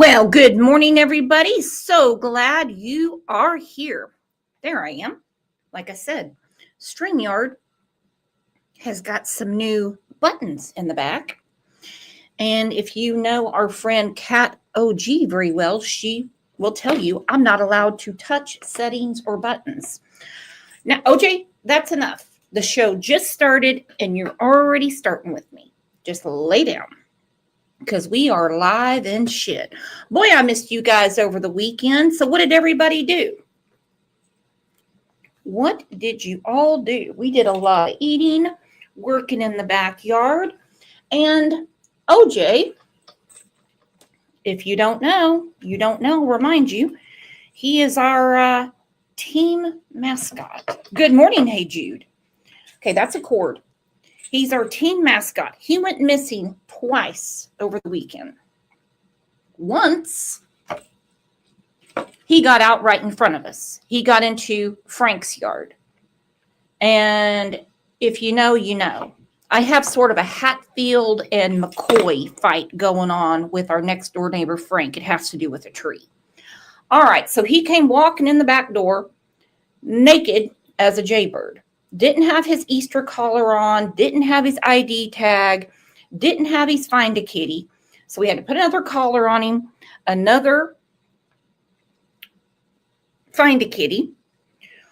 Well, good morning, everybody. So glad you are here. There I am. Like I said, StreamYard has got some new buttons in the back. And if you know our friend Kat OG very well, she will tell you I'm not allowed to touch settings or buttons. Now, OJ, that's enough. The show just started and you're already starting with me. Just lay down. Because we are live and shit. Boy, I missed you guys over the weekend. So what did everybody do? What did you all do? We did a lot of eating, working in the backyard. And OJ, if you don't know, remind you, he is our team mascot. Good morning, hey Jude. Okay, that's a cord. He's our team mascot. He went missing twice over the weekend. Once, he got out right in front of us. He got into Frank's yard. And if you know, you know. I have sort of a Hatfield and McCoy fight going on with our next door neighbor, Frank. It has to do with a tree. All right, so he came walking in the back door naked as a jaybird. Didn't have his Easter collar on, didn't have his ID tag, didn't have his Find a Kitty. So we had to put another collar on him, another Find a Kitty.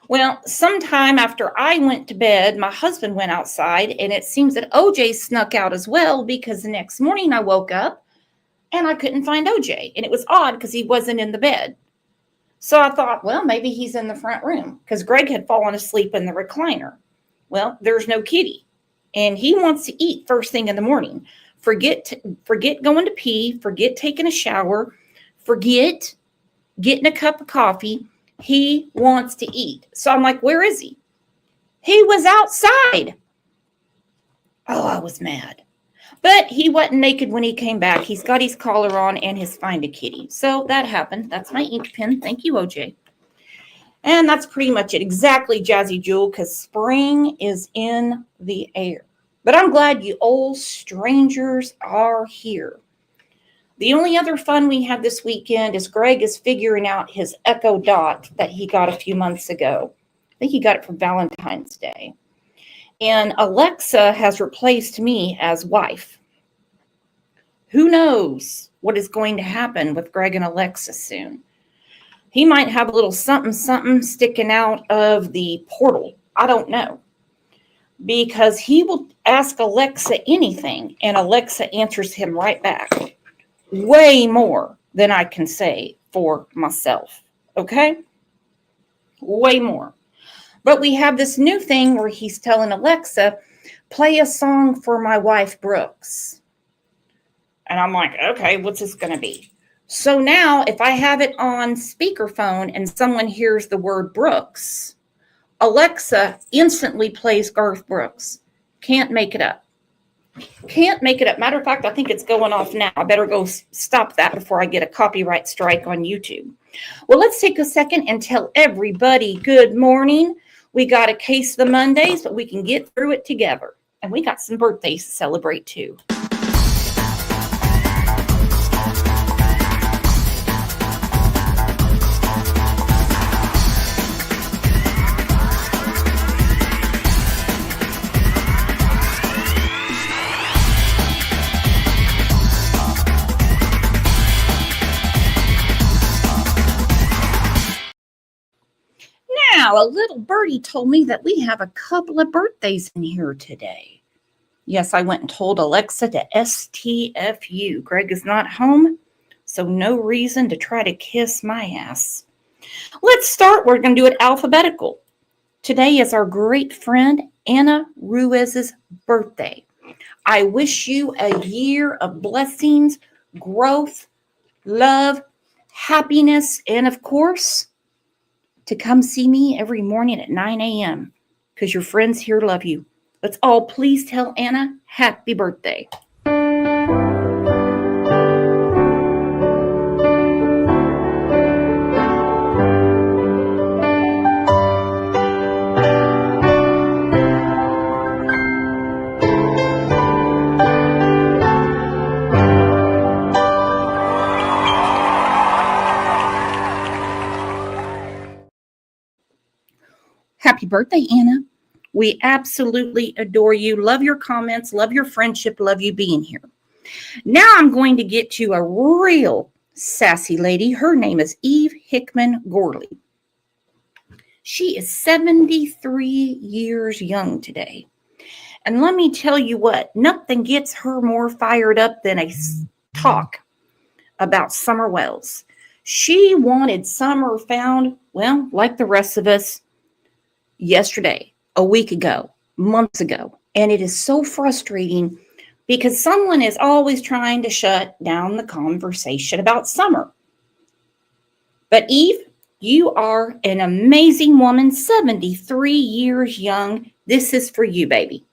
Well, sometime after I went to bed, my husband went outside, and it seems that OJ snuck out as well because the next morning I woke up and I couldn't find OJ. And it was odd because he wasn't in the bed. So I thought, well, maybe he's in the front room because Greg had fallen asleep in the recliner. Well, there's no kitty. And he wants to eat first thing in the morning. Forget going to pee, forget taking a shower, forget getting a cup of coffee. He wants to eat. So I'm like, where is he? He was outside. Oh, I was mad. But he wasn't naked when he came back. He's got his collar on and his Find a Kitty. So that happened. That's my ink pen. Thank you, OJ. And that's pretty much it. Exactly, Jazzy Jewel, because spring is in the air. But I'm glad you old strangers are here. The only other fun we had this weekend is Greg is figuring out his Echo Dot that he got a few months ago. I think he got it for Valentine's Day. And Alexa has replaced me as wife. Who knows what is going to happen with Greg and Alexa soon? He might have a little something sticking out of the portal. I don't know. Because he will ask Alexa anything, and Alexa answers him right back. Way more than I can say for myself. Okay? Way more. But we have this new thing where he's telling Alexa, play a song for my wife, Brooks. And I'm like, okay, what's this going to be? So now if I have it on speakerphone and someone hears the word Brooks, Alexa instantly plays Garth Brooks. Can't make it up. Can't make it up. Matter of fact, I think it's going off now. I better go stop that before I get a copyright strike on YouTube. Well, let's take a second and tell everybody good morning. We got a case of the Mondays, but we can get through it together. And we got some birthdays to celebrate too. Now, a little birdie told me that we have a couple of birthdays in here today. Yes, I went and told Alexa to STFU. Greg is not home, so no reason to try to kiss my ass. Let's start. We're going to do it alphabetical. Today is our great friend Anna Ruiz's birthday. I wish you a year of blessings, growth, love, happiness, and of course, to come see me every morning at 9 a.m. because your friends here love you. Let's all please tell Anna happy birthday. Happy birthday, Anna. We absolutely adore you. Love your comments. Love your friendship. Love you being here. Now I'm going to get to a real sassy lady. Her name is Eve Hickman Gorley. She is 73 years young today. And let me tell you what, nothing gets her more fired up than a talk about Summer Wells. She wanted Summer found, well, like the rest of us, yesterday, a week ago, months ago. And it is so frustrating because someone is always trying to shut down the conversation about Summer. But Eve, you are an amazing woman, 73 years young. This is for you, baby.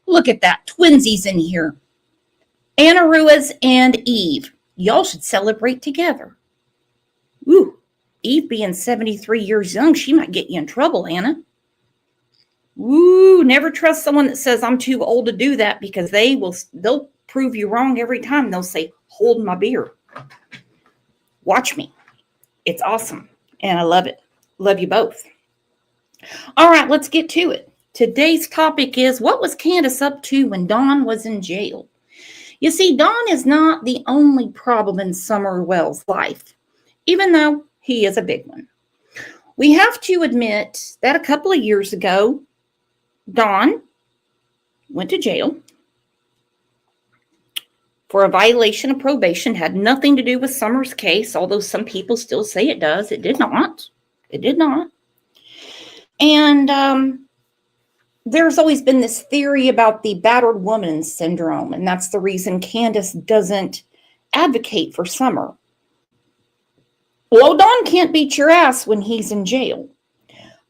Look at that, twinsies in here. Anna Ruiz and Eve. Y'all should celebrate together. Ooh, Eve being 73 years young, she might get you in trouble, Anna. Ooh, never trust someone that says I'm too old to do that because they'll prove you wrong every time. They'll say, hold my beer. Watch me. It's awesome. And I love it. Love you both. All right, let's get to it. Today's topic is, what was Candus up to when Dawn was in jail? You see, Dawn is not the only problem in Summer Wells' life, even though he is a big one. We have to admit that a couple of years ago, Dawn went to jail for a violation of probation. Had nothing to do with Summer's case, although some people still say it does. It did not. It did not. And there's always been this theory about the battered woman syndrome, and that's the reason Candus doesn't advocate for Summer. Well, Dawn can't beat your ass when he's in jail.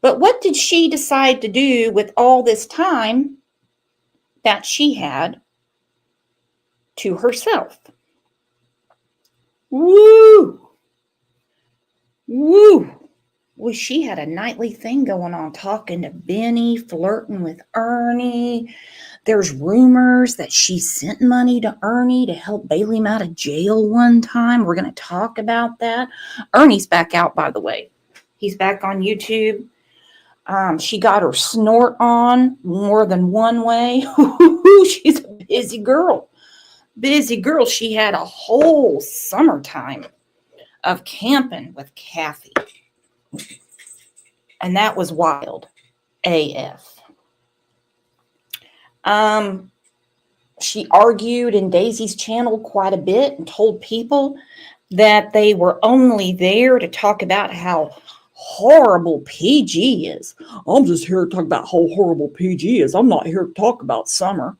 But what did she decide to do with all this time that she had to herself? Woo! Woo! Well, she had a nightly thing going on, talking to Benny, flirting with Ernie. There's rumors that she sent money to Ernie to help bail him out of jail one time. We're going to talk about that. Ernie's back out, by the way. He's back on YouTube. She got her snort on more than one way. She's a busy girl. Busy girl. She had a whole summertime of camping with Kathy. And that was wild AF. She argued in Daisy's channel quite a bit and told people that they were only there to talk about how horrible PG is. I'm just here to talk about how horrible PG is. I'm not here to talk about Summer.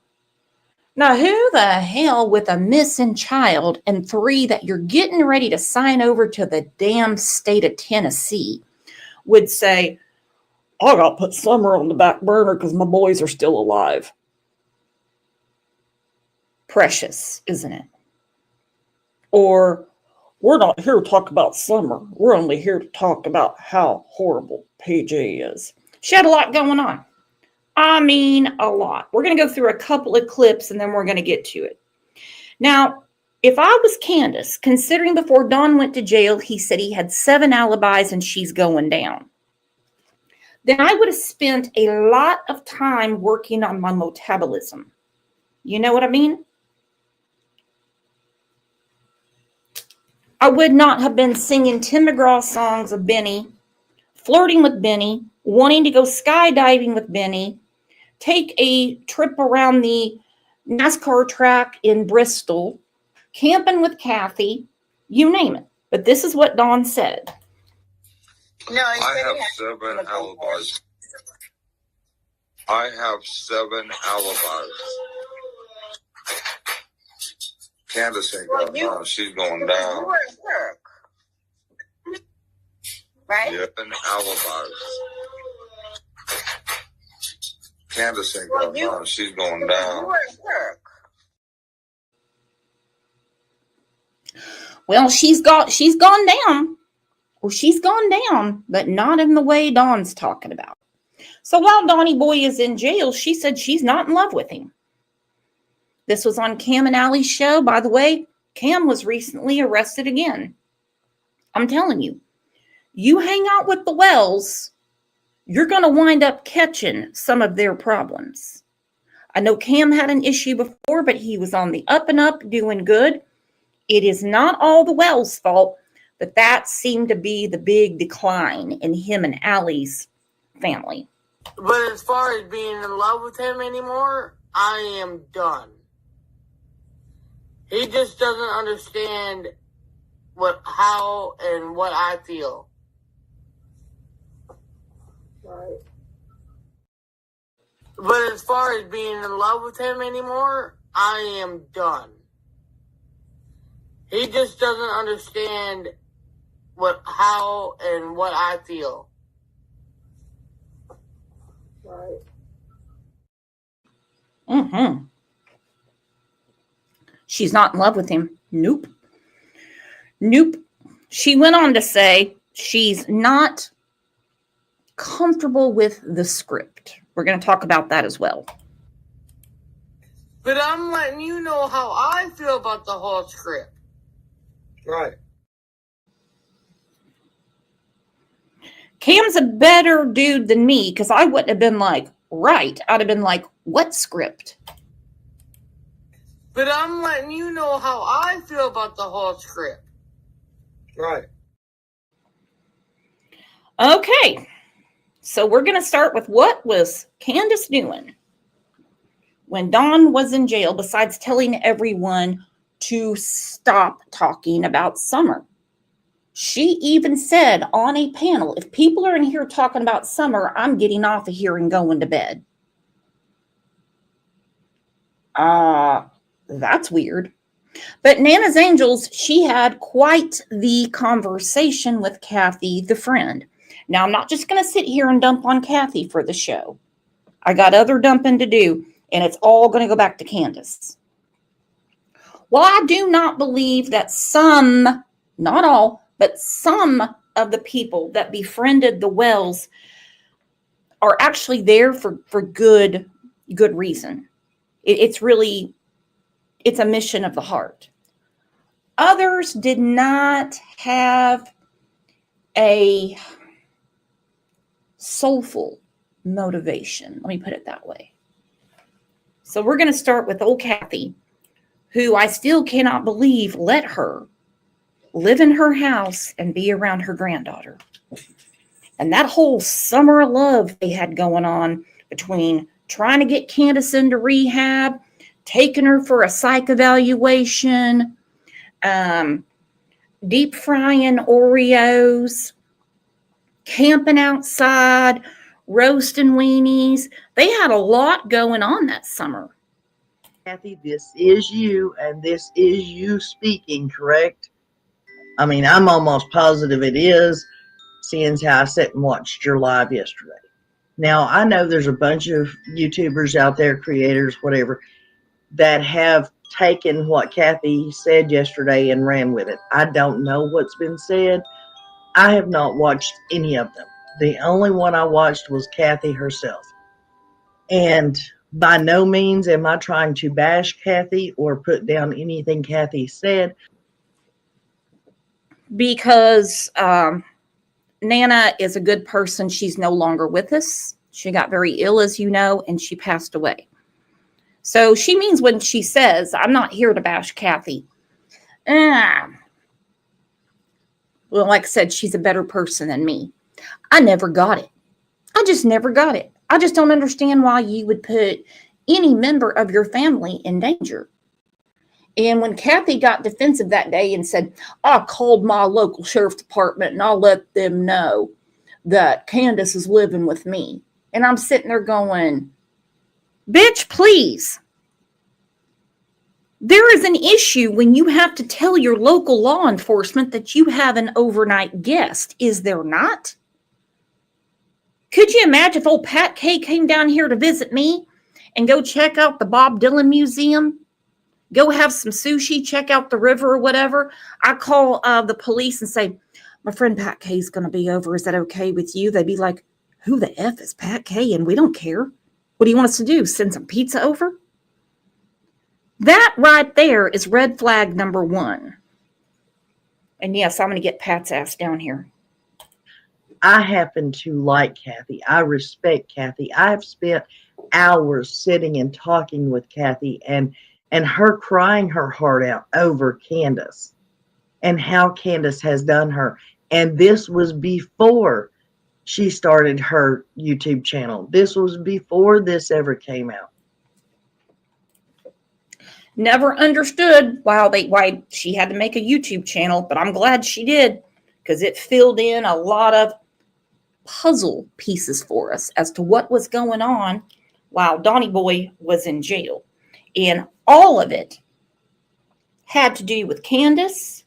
Now, who the hell with a missing child and 3 that you're getting ready to sign over to the damn state of Tennessee would say, I got to put Summer on the back burner because my boys are still alive? Precious, isn't it? Or, we're not here to talk about Summer. We're only here to talk about how horrible PG is. She had a lot going on. I mean, a lot. We're going to go through a couple of clips and then we're going to get to it. Now, if I was Candus, considering before Dawn went to jail, he said he had 7 alibis and she's going down, then I would have spent a lot of time working on my metabolism. You know what I mean? I would not have been singing Tim McGraw songs of Benny, flirting with Benny, wanting to go skydiving with Benny, take a trip around the NASCAR track in Bristol, camping with Kathy, you name it. But this is what Dawn said. No, I have 7 alibis. I have 7 alibis. Candus ain't going down. She's going down. You were at work, right? 7 alibis. Candus ain't Well, going down. She's going down. You were at work. Well, she's gone down. Well, she's gone down, but not in the way Dawn's talking about. So while Donnie Boy is in jail, she said she's not in love with him. This was on Cam and Allie's show. By the way, Cam was recently arrested again. I'm telling you, you hang out with the Wells, you're going to wind up catching some of their problems. I know Cam had an issue before, but he was on the up and up, doing good. It is not all the Wells' fault, but that seemed to be the big decline in him and Allie's family. But as far as being in love with him anymore, I am done. He just doesn't understand how and what I feel. Right. But as far as being in love with him anymore, I am done. He just doesn't understand how and what I feel. Right. Mm-hmm. She's not in love with him. Nope. She went on to say she's not comfortable with the script. We're going to talk about that as well. But I'm letting you know how I feel about the whole script. Right. Cam's a better dude than me because I wouldn't have been like, right. I'd have been like, what script? But I'm letting you know how I feel about the whole script. Right. Okay. So we're going to start with what was Candus doing when Dawn was in jail, besides telling everyone to stop talking about Summer. She even said on a panel, if people are in here talking about Summer, I'm getting off of here and going to bed. That's weird. But Nana's Angels, she had quite the conversation with Kathy, the friend. Now, I'm not just going to sit here and dump on Kathy for the show. I got other dumping to do, and it's all going to go back to Candus. While I do not believe that some, not all, but some of the people that befriended the Wells are actually there for good reason. It's a mission of the heart. Others did not have a soulful motivation. Let me put it that way. So we're going to start with old Kathy, who I still cannot believe let her live in her house and be around her granddaughter. And that whole summer of love they had going on between trying to get Candus into rehab, taking her for a psych evaluation, deep frying Oreos, camping outside, roasting weenies. They had a lot going on that summer. Kathy, this is you, and this is you speaking, correct? I mean, I'm almost positive it is, seeing how I sat and watched your live yesterday. Now, I know there's a bunch of YouTubers out there, creators, whatever, that have taken what Kathy said yesterday and ran with it. I don't know what's been said. I have not watched any of them. The only one I watched was Kathy herself. And by no means am I trying to bash Kathy or put down anything Kathy said. Because Nana is a good person. She's no longer with us. She got very ill, as you know, and she passed away. So she means when she says, I'm not here to bash Kathy. Well, like I said, she's a better person than me. I never got it. I just never got it. I just don't understand why you would put any member of your family in danger. And when Kathy got defensive that day and said, I called my local sheriff's department and I'll let them know that Candus is living with me. And I'm sitting there going, bitch, please. There is an issue when you have to tell your local law enforcement that you have an overnight guest. Is there not? Could you imagine if old Pat K came down here to visit me and go check out the Bob Dylan Museum? Go have some sushi, check out the river or whatever. I call the police and say, my friend Pat K is going to be over. Is that okay with you? They'd be like, who the F is Pat K? And we don't care. What do you want us to do? Send some pizza over? That right there is red flag number 1. And yes, I'm going to get Pat's ass down here. I happen to like Kathy. I respect Kathy. I've spent hours sitting and talking with Kathy and her crying her heart out over Candus and how Candus has done her. And this was before she started her YouTube channel. This was before this ever came out. Never understood why she had to make a YouTube channel, but I'm glad she did, because it filled in a lot of puzzle pieces for us as to what was going on while Donnie Boy was in jail. And all of it had to do with Candus,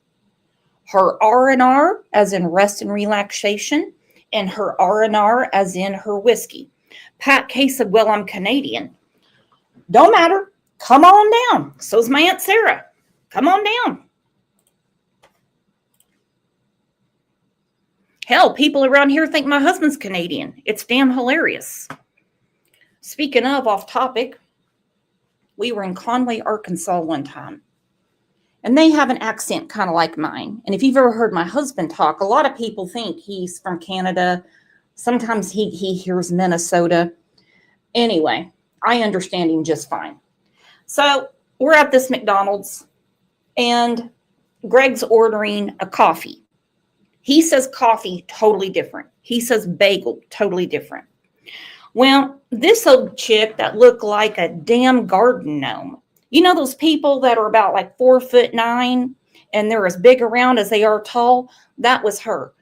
her R&R as in rest and relaxation, and her R&R as in her whiskey. Pat K said, well, I'm Canadian. Don't matter. Come on down. So's my Aunt Sarah. Come on down. Hell, people around here think my husband's Canadian. It's damn hilarious. Speaking of off topic, we were in Conway, Arkansas one time. And they have an accent kind of like mine. And if you've ever heard my husband talk, a lot of people think he's from Canada. Sometimes he hears Minnesota. Anyway, I understand him just fine. So we're at this McDonald's and Greg's ordering a coffee. He says coffee, totally different. He says bagel, totally different. Well, this old chick that looked like a damn garden gnome. You know those people that are about like 4'9" and they're as big around as they are tall? That was her.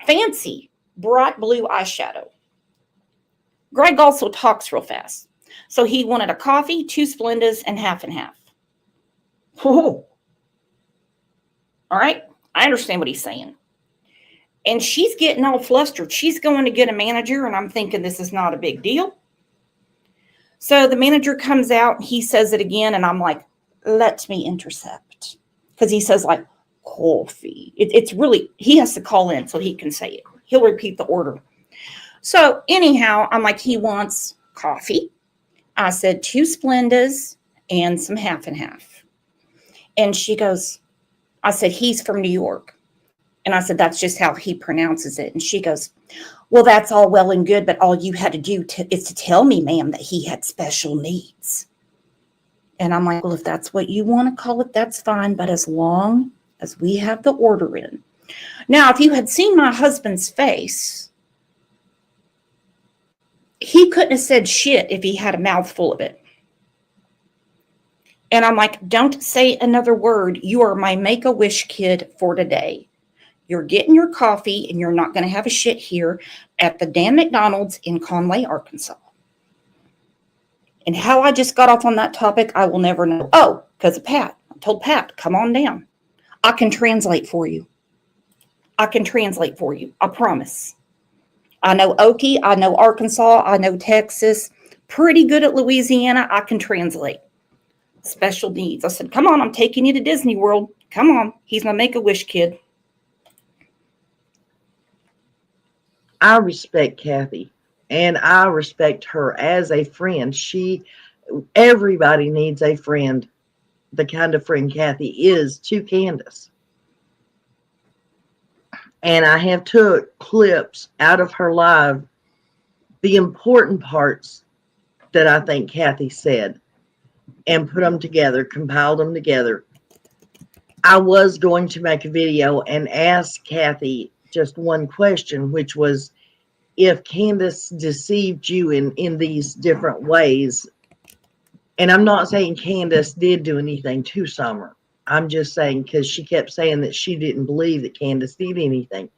Fancy, bright blue eyeshadow. Greg also talks real fast. So he wanted a coffee, 2 Splendas, and half and half. Oh. All right. I understand what he's saying. And she's getting all flustered. She's going to get a manager, and I'm thinking this is not a big deal. So the manager comes out, and he says it again, and I'm like, let me intercept. Because he says, like, coffee. It's really, he has to call in so he can say it. He'll repeat the order. So anyhow, I'm like, he wants coffee. I said 2 Splendas and some half and half. And she goes, I said, he's from New York. And I said, that's just how he pronounces it. And she goes, well, that's all well and good, but all you had to do is to tell me, ma'am, that he had special needs. And I'm like, well, if that's what you want to call it, that's fine. But as long as we have the order in. Now, if you had seen my husband's face, he couldn't have said shit if he had a mouthful of it. And I'm like, don't say another word. You are my Make-A-Wish kid for today. You're getting your coffee and you're not going to have a shit here at the damn McDonald's in Conway, Arkansas. And how I just got off on that topic, I will never know. Oh, because of Pat. I told Pat, come on down. I can translate for you. I can translate for you. I promise. I know Okie. I know Arkansas. I know Texas. Pretty good at Louisiana. I can translate. Special needs. I said, come on, I'm taking you to Disney World. Come on. He's my Make-A-Wish kid. I respect Kathy, and I respect her as a friend. Everybody needs a friend, the kind of friend Kathy is to Candus. And I have took clips out of her live, the important parts that I think Kathy said, and put them together, compiled them together. I was going to make a video and ask Kathy just one question, which was, if Candus deceived you in these different ways, and I'm not saying Candus did do anything to Summer. I'm just saying, because she kept saying that she didn't believe that Candus did anything.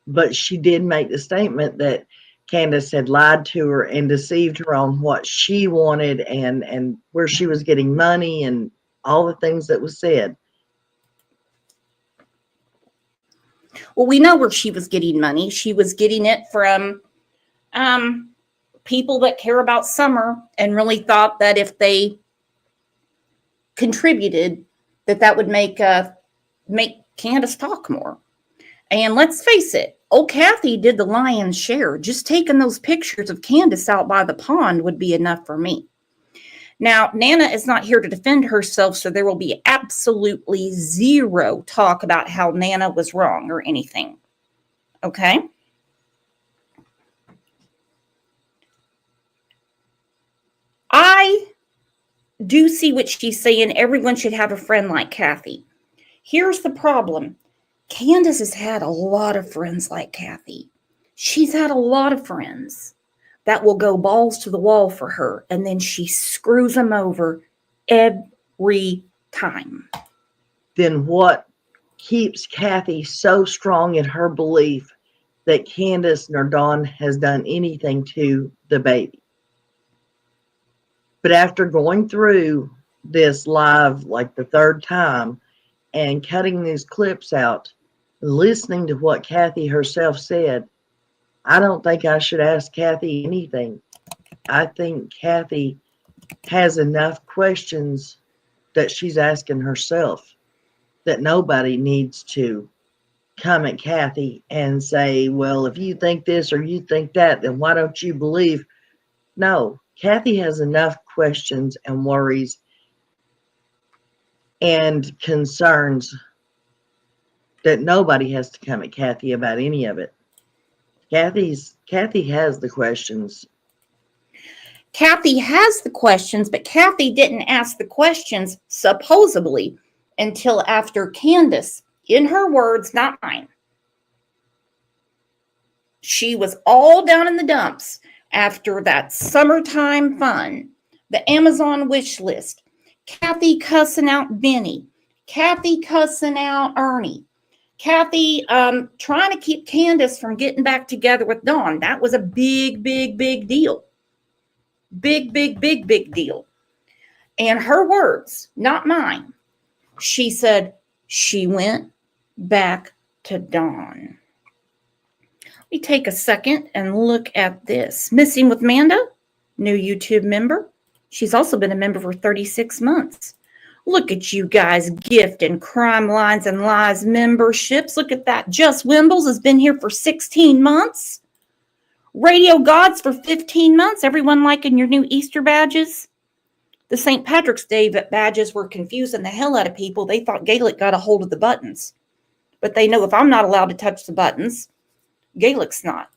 But she did make the statement that Candus had lied to her and deceived her on what she wanted and where she was getting money and all the things that was said. Well, we know where she was getting money. She was getting it from people that care about Summer and really thought that if they contributed, that would make Candus talk more. And let's face it, old Kathy did the lion's share. Just taking those pictures of Candus out by the pond would be enough for me. Now, Nana is not here to defend herself, so there will be absolutely zero talk about how Nana was wrong or anything. Okay? I do see what she's saying. Everyone should have a friend like Kathy. Here's the problem. Candus has had a lot of friends like Kathy. She's had a lot of friends that will go balls to the wall for her, and then she screws them over every time. Then what keeps Kathy so strong in her belief that Candus nor Dawn has done anything to the baby? But after going through this live like the third time and cutting these clips out, listening to what Kathy herself said, I don't think I should ask Kathy anything. I think Kathy has enough questions that she's asking herself, that nobody needs to come at Kathy and say, well, if you think this or you think that, then why don't you believe? No, Kathy has enough questions and worries and concerns that nobody has to come at Kathy about any of it. Kathy has the questions. Kathy has the questions, but Kathy didn't ask the questions, supposedly, until after Candus, in her words, not mine. She was all down in the dumps after that summertime fun, the Amazon wish list, Kathy cussing out Benny, Kathy cussing out Ernie, Kathy trying to keep Candus from getting back together with Dawn. That was a big, big, big deal. Big, big, big, big deal. And her words, not mine. She said she went back to Dawn. Let me take a second and look at this. Missing with Manda, new YouTube member. She's also been a member for 36 months. Look at you guys, gift and crime lines and lies memberships. Look at that. Just Wimbles has been here for 16 months. Radio Gods for 15 months. Everyone liking your new Easter badges? The St. Patrick's Day badges were confusing the hell out of people. They thought Gaelic got a hold of the buttons. But they know if I'm not allowed to touch the buttons, Gaelic's not.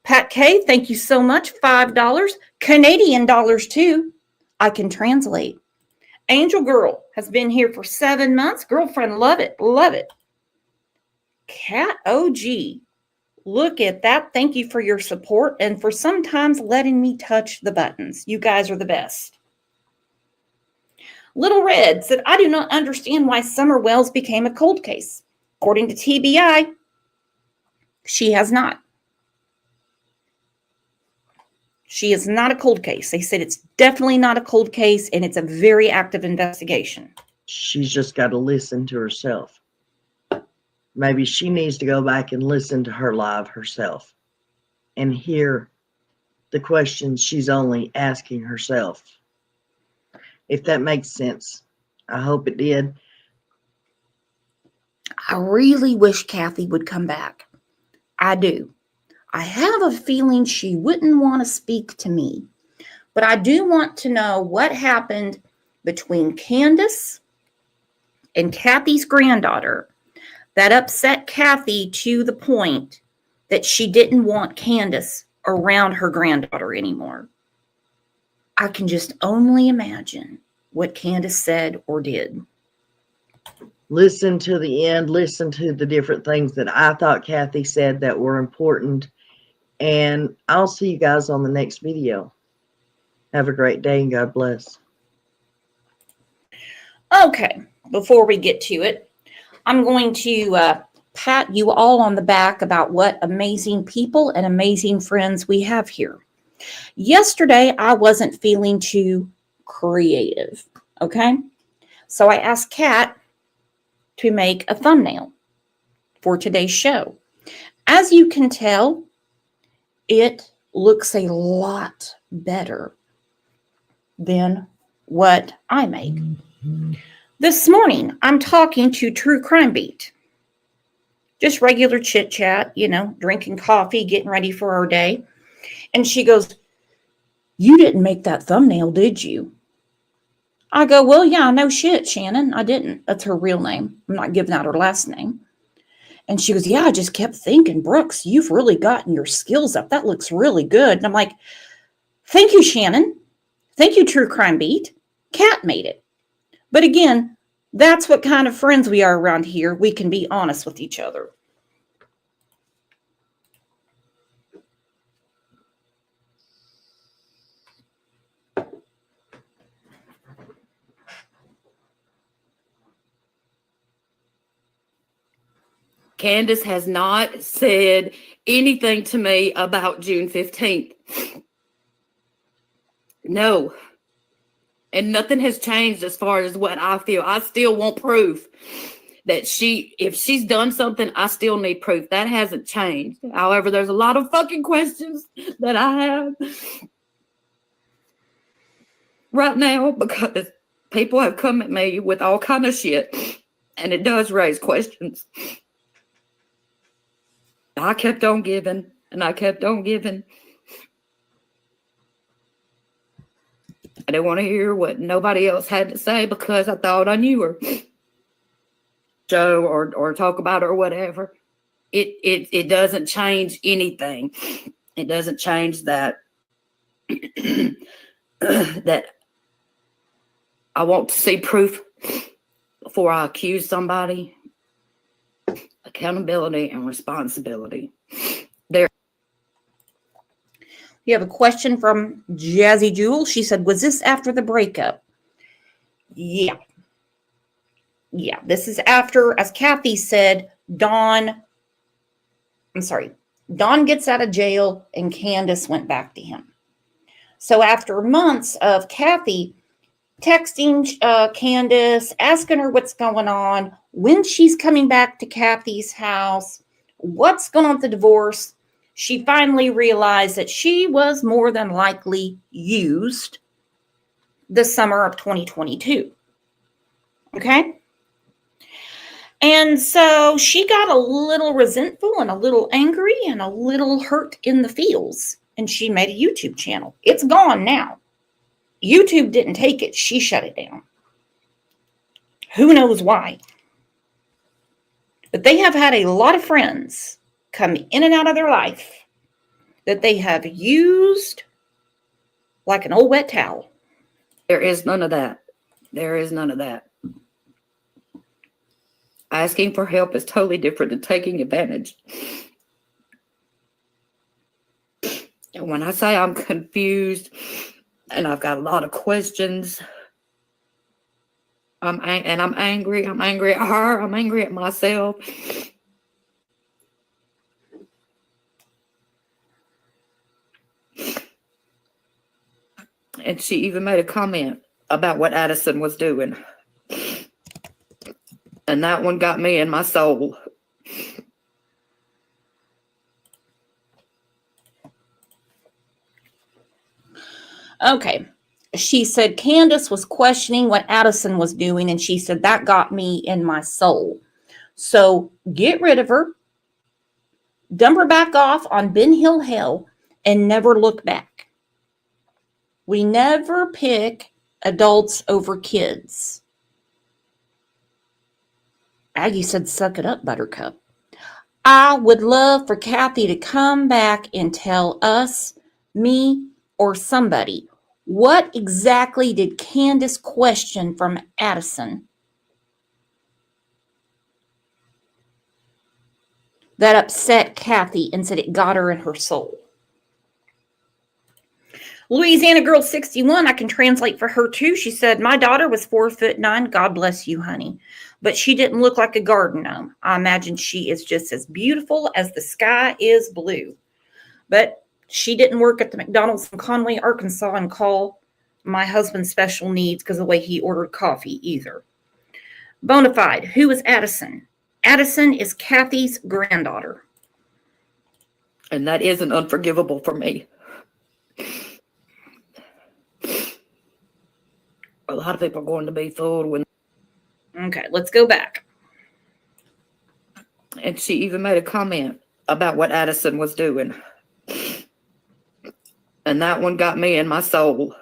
Pat K, thank you so much. $5. Canadian dollars too. I can translate. Angel Girl has been here for 7 months. Girlfriend, love it. Love it. Cat OG. Look at that. Thank you for your support and for sometimes letting me touch the buttons. You guys are the best. Little Red said, I do not understand why Summer Wells became a cold case. According to TBI, she has not. She is not a cold case. They said it's definitely not a cold case, and it's a very active investigation. She's just got to listen to herself. Maybe she needs to go back and listen to her live herself and hear the questions she's only asking herself. If that makes sense. I hope it did. I really wish Kathy would come back. I do. I have a feeling she wouldn't want to speak to me, but I do want to know what happened between Candus and Kathy's granddaughter that upset Kathy to the point that she didn't want Candus around her granddaughter anymore. I can just only imagine what Candus said or did. Listen to the end. Listen to the different things that I thought Kathy said that were important. And I'll see you guys on the next video. Have a great day and God bless. Okay, before we get to it, I'm going to pat you all on the back about what amazing people and amazing friends we have here. Yesterday, I wasn't feeling too creative, okay? So I asked Kat to make a thumbnail for today's show. As you can tell, it looks a lot better than what I make. This morning, I'm talking to True Crime Beat. Just regular chit chat, drinking coffee, getting ready for our day. And she goes, "You didn't make that thumbnail, did you?" I go, "Well, yeah, no shit, Shannon. I didn't." That's her real name. I'm not giving out her last name. And she goes, "Yeah, I just kept thinking, Brooks, you've really gotten your skills up. That looks really good." And I'm like, "Thank you, Shannon. Thank you, True Crime Beat. Cat made it." But again, that's what kind of friends we are around here. We can be honest with each other. Candus has not said anything to me about June 15th. No. And nothing has changed as far as what I feel. I still want proof that if she's done something, I still need proof. That hasn't changed. However, there's a lot of fucking questions that I have right now because people have come at me with all kind of shit, and it does raise questions. I kept on giving, and I kept on giving. I didn't want to hear what nobody else had to say because I thought I knew her. Show or talk about her or whatever. It doesn't change anything. It doesn't change that that I want to see proof before I accuse somebody. Accountability and responsibility. You have a question from Jazzy Jewel. She said, "Was this after the breakup?" Yeah. Yeah, this is after, as Kathy said, Dawn gets out of jail and Candus went back to him. So after months of Kathy texting Candus, asking her what's going on, when she's coming back to Kathy's house, what's going on with the divorce, she finally realized that she was more than likely used the summer of 2022. Okay? And so she got a little resentful and a little angry and a little hurt in the feels. And she made a YouTube channel. It's gone now. YouTube didn't take it. She shut it down. Who knows why? But they have had a lot of friends come in and out of their life that they have used like an old wet towel. There is none of that. There is none of that. Asking for help is totally different than taking advantage. And when I say I'm confused and I've got a lot of questions, I'm angry. I'm angry at her. I'm angry at myself. And she even made a comment about what Addison was doing. And that one got me in my soul. Okay. She said Candus was questioning what Addison was doing, and she said that got me in my soul. So get rid of her, dump her back off on Ben Hill Hill, and never look back. We never pick adults over kids. Aggie said, "Suck it up, Buttercup." I would love for Kathy to come back and tell us, me, or somebody, what exactly did Candus question from Addison that upset Kathy and said it got her in her soul? Louisiana Girl 61, I can translate for her too. She said, "My daughter was 4'9". God bless you, honey. But she didn't look like a garden gnome. I imagine she is just as beautiful as the sky is blue." But she didn't work at the McDonald's in Conway, Arkansas, and call my husband special needs because of the way he ordered coffee either. Bonafide, who is Addison? Addison is Kathy's granddaughter. And that isn't unforgivable for me. A lot of people are going to be fooled when. Okay, let's go back. And she even made a comment about what Addison was doing. And that one got me in my soul.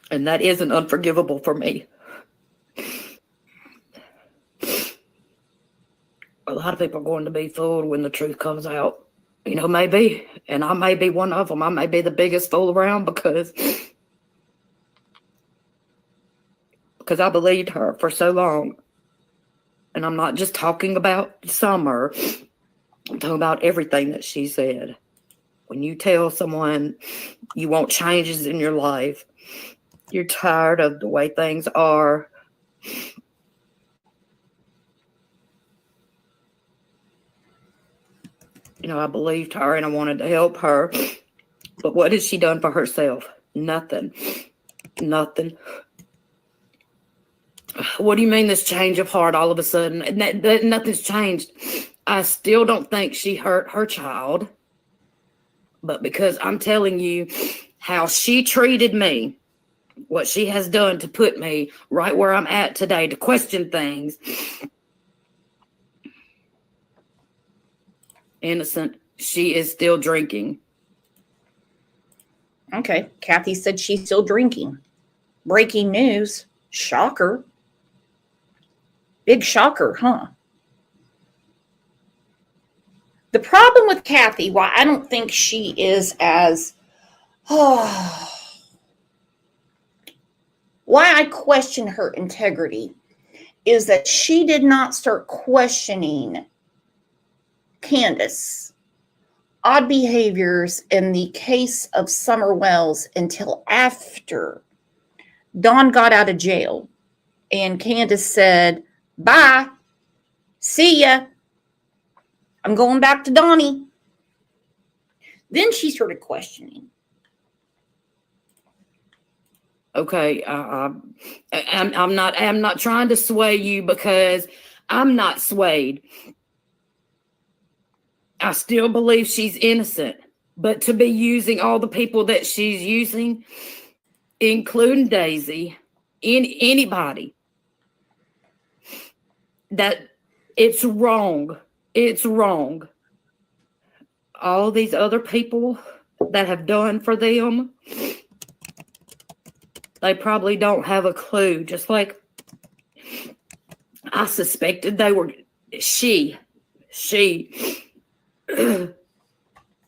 And that isn't unforgivable for me. A lot of people are going to be fooled when the truth comes out. You know, maybe. And I may be one of them. I may be the biggest fool around because I believed her for so long. And I'm not just talking about Summer. I'm talking about everything that she said. When you tell someone you want changes in your life, you're tired of the way things are. You know, I believed her and I wanted to help her. But what has she done for herself? Nothing. Nothing. What do you mean this change of heart all of a sudden? Nothing's changed. I still don't think she hurt her child. But because I'm telling you how she treated me, what she has done to put me right where I'm at today, to question things. Innocent, she is still drinking. Okay, Kathy said she's still drinking. Breaking news. Shocker. Big shocker, huh? The problem with Kathy, why I don't think she is as, why I question her integrity is that she did not start questioning Candus odd behaviors in the case of Summer Wells until after Dawn got out of jail and Candus said, bye, see ya, I'm going back to Donnie. Then she started questioning. Okay, I'm not trying to sway you because I'm not swayed. I still believe she's innocent, but to be using all the people that she's using, including Daisy, anybody, that it's wrong. It's wrong. All these other people that have done for them, they probably don't have a clue. Just like I suspected they were, she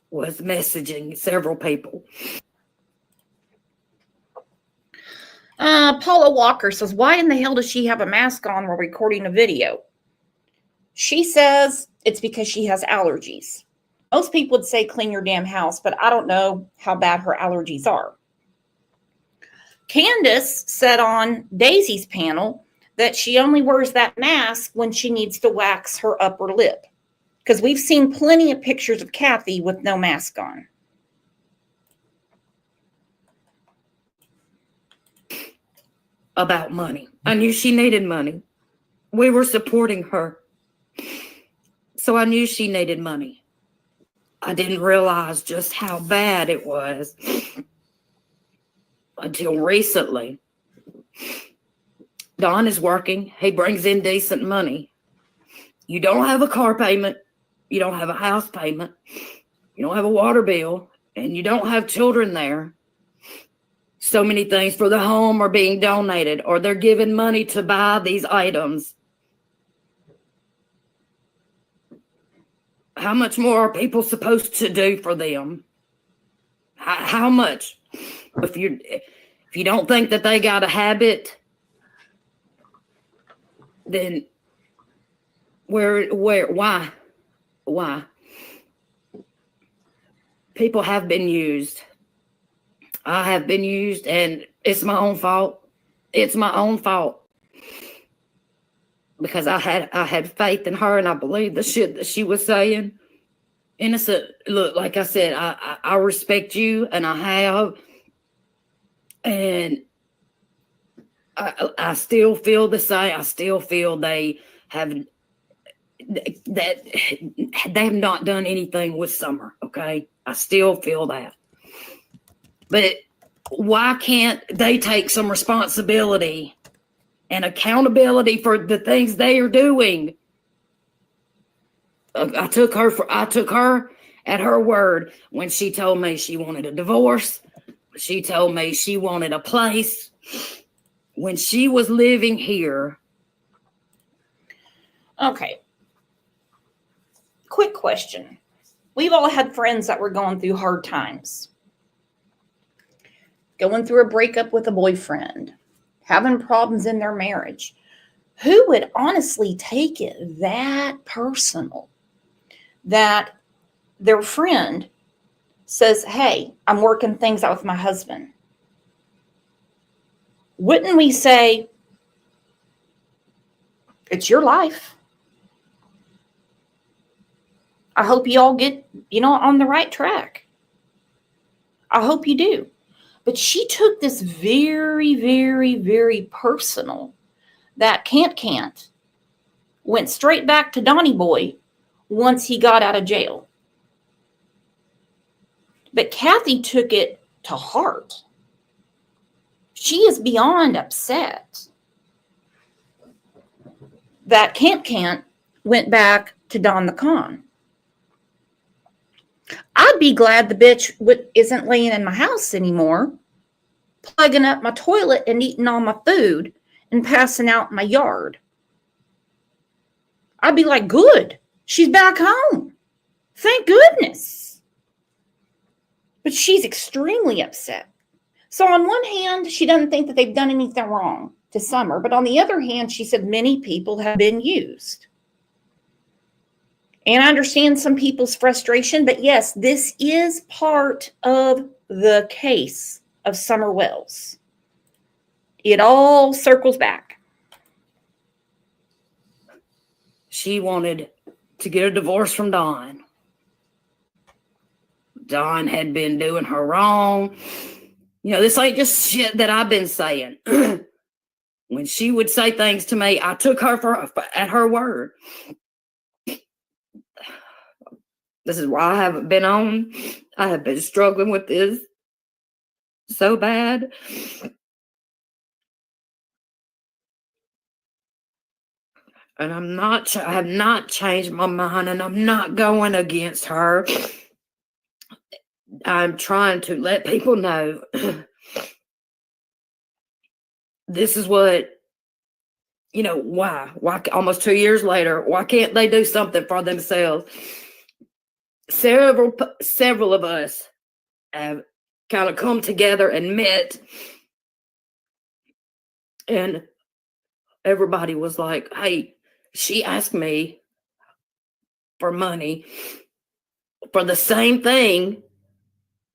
was messaging several people. Paula Walker says, why in the hell does she have a mask on while recording a video? She says it's because she has allergies. Most people would say clean your damn house, but I don't know how bad her allergies are. Candus said on Daisy's panel that she only wears that mask when she needs to wax her upper lip. Because we've seen plenty of pictures of Kathy with no mask on. About money. I knew she needed money. We were supporting her. So I knew she needed money. I didn't realize just how bad it was until recently. Don is working. He brings in decent money. You don't have a car payment. You don't have a house payment. You don't have a water bill. And you don't have children there. So many things for the home are being donated, or they're given money to buy these items. How much more are people supposed to do for them? How much? If you don't think that they got a habit, then why? People have been used. I have been used, and it's my own fault. It's my own fault. Because I had faith in her, and I believed the shit that she was saying. Innocent, look, like I said, I respect you, and I have. And I still feel the same. I still feel they have that they have not done anything with Summer. Okay, I still feel that, but why can't they take some responsibility and accountability for the things they are doing? I took her at her word when she told me she wanted a divorce. She told me she wanted a place when she was living here. Okay. Quick question. We've all had friends that were going through hard times. Going through a breakup with a boyfriend, having problems in their marriage. Who would honestly take it that personal that their friend says, hey, I'm working things out with my husband? Wouldn't we say, it's your life? I hope you all get, on the right track. I hope you do. But she took this very, very, very personal. That can't went straight back to Donnie Boy once he got out of jail. But Kathy took it to heart. She is beyond upset that can't went back to Don the Con. I'd be glad the bitch isn't laying in my house anymore, plugging up my toilet and eating all my food and passing out in my yard. I'd be like, good, she's back home. Thank goodness. But she's extremely upset. So on one hand, she doesn't think that they've done anything wrong to Summer. But on the other hand, she said many people have been used. And I understand some people's frustration, but yes, this is part of the case of Summer Wells. It all circles back. She wanted to get a divorce from Don. Don had been doing her wrong. This ain't just shit that I've been saying. When she would say things to me, I took her at her word. This is why I haven't been on. I have been struggling with this so bad. And I have not changed my mind, and I'm not going against her. I'm trying to let people know this is what, why almost 2 years later, why can't they do something for themselves? Several of us have kind of come together and met, and everybody was like, hey, she asked me for money for the same thing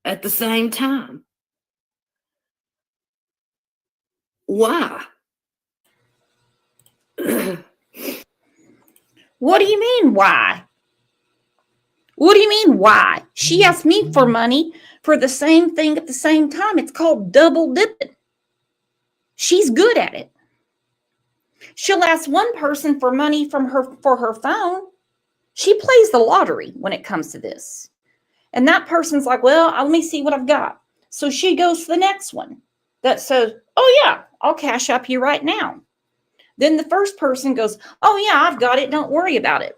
at the same time. Why? What do you mean, why? What do you mean, why? She asked me for money for the same thing at the same time. It's called double dipping. She's good at it. She'll ask one person for money for her phone. She plays the lottery when it comes to this. And that person's like, well, let me see what I've got. So she goes to the next one that says, oh, yeah, I'll cash up you right now. Then the first person goes, oh, yeah, I've got it. Don't worry about it.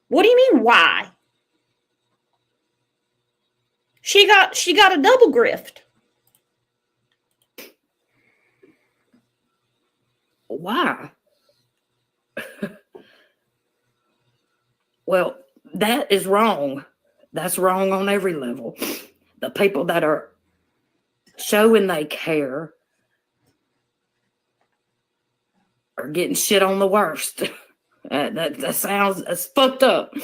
What do you mean, why? She got a double grift. Why? Well, that is wrong. That's wrong on every level. The people that are showing they care are getting shit on the worst. That sounds as fucked up.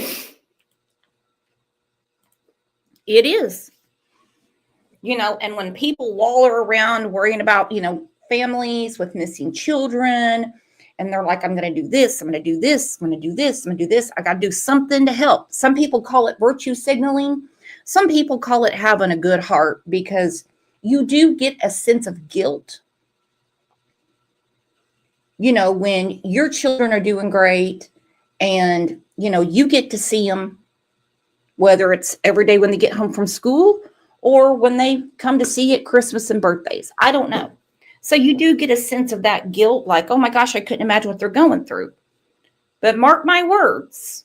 It is. And when people waller around worrying about, families with missing children, and they're like, I'm going to do this, I'm going to do this, I'm going to do this, I'm going to do this. I got to do something to help. Some people call it virtue signaling. Some people call it having a good heart, because you do get a sense of guilt when your children are doing great and, you get to see them, whether it's every day when they get home from school or when they come to see you at Christmas and birthdays. I don't know. So you do get a sense of that guilt, like, oh my gosh, I couldn't imagine what they're going through. But mark my words,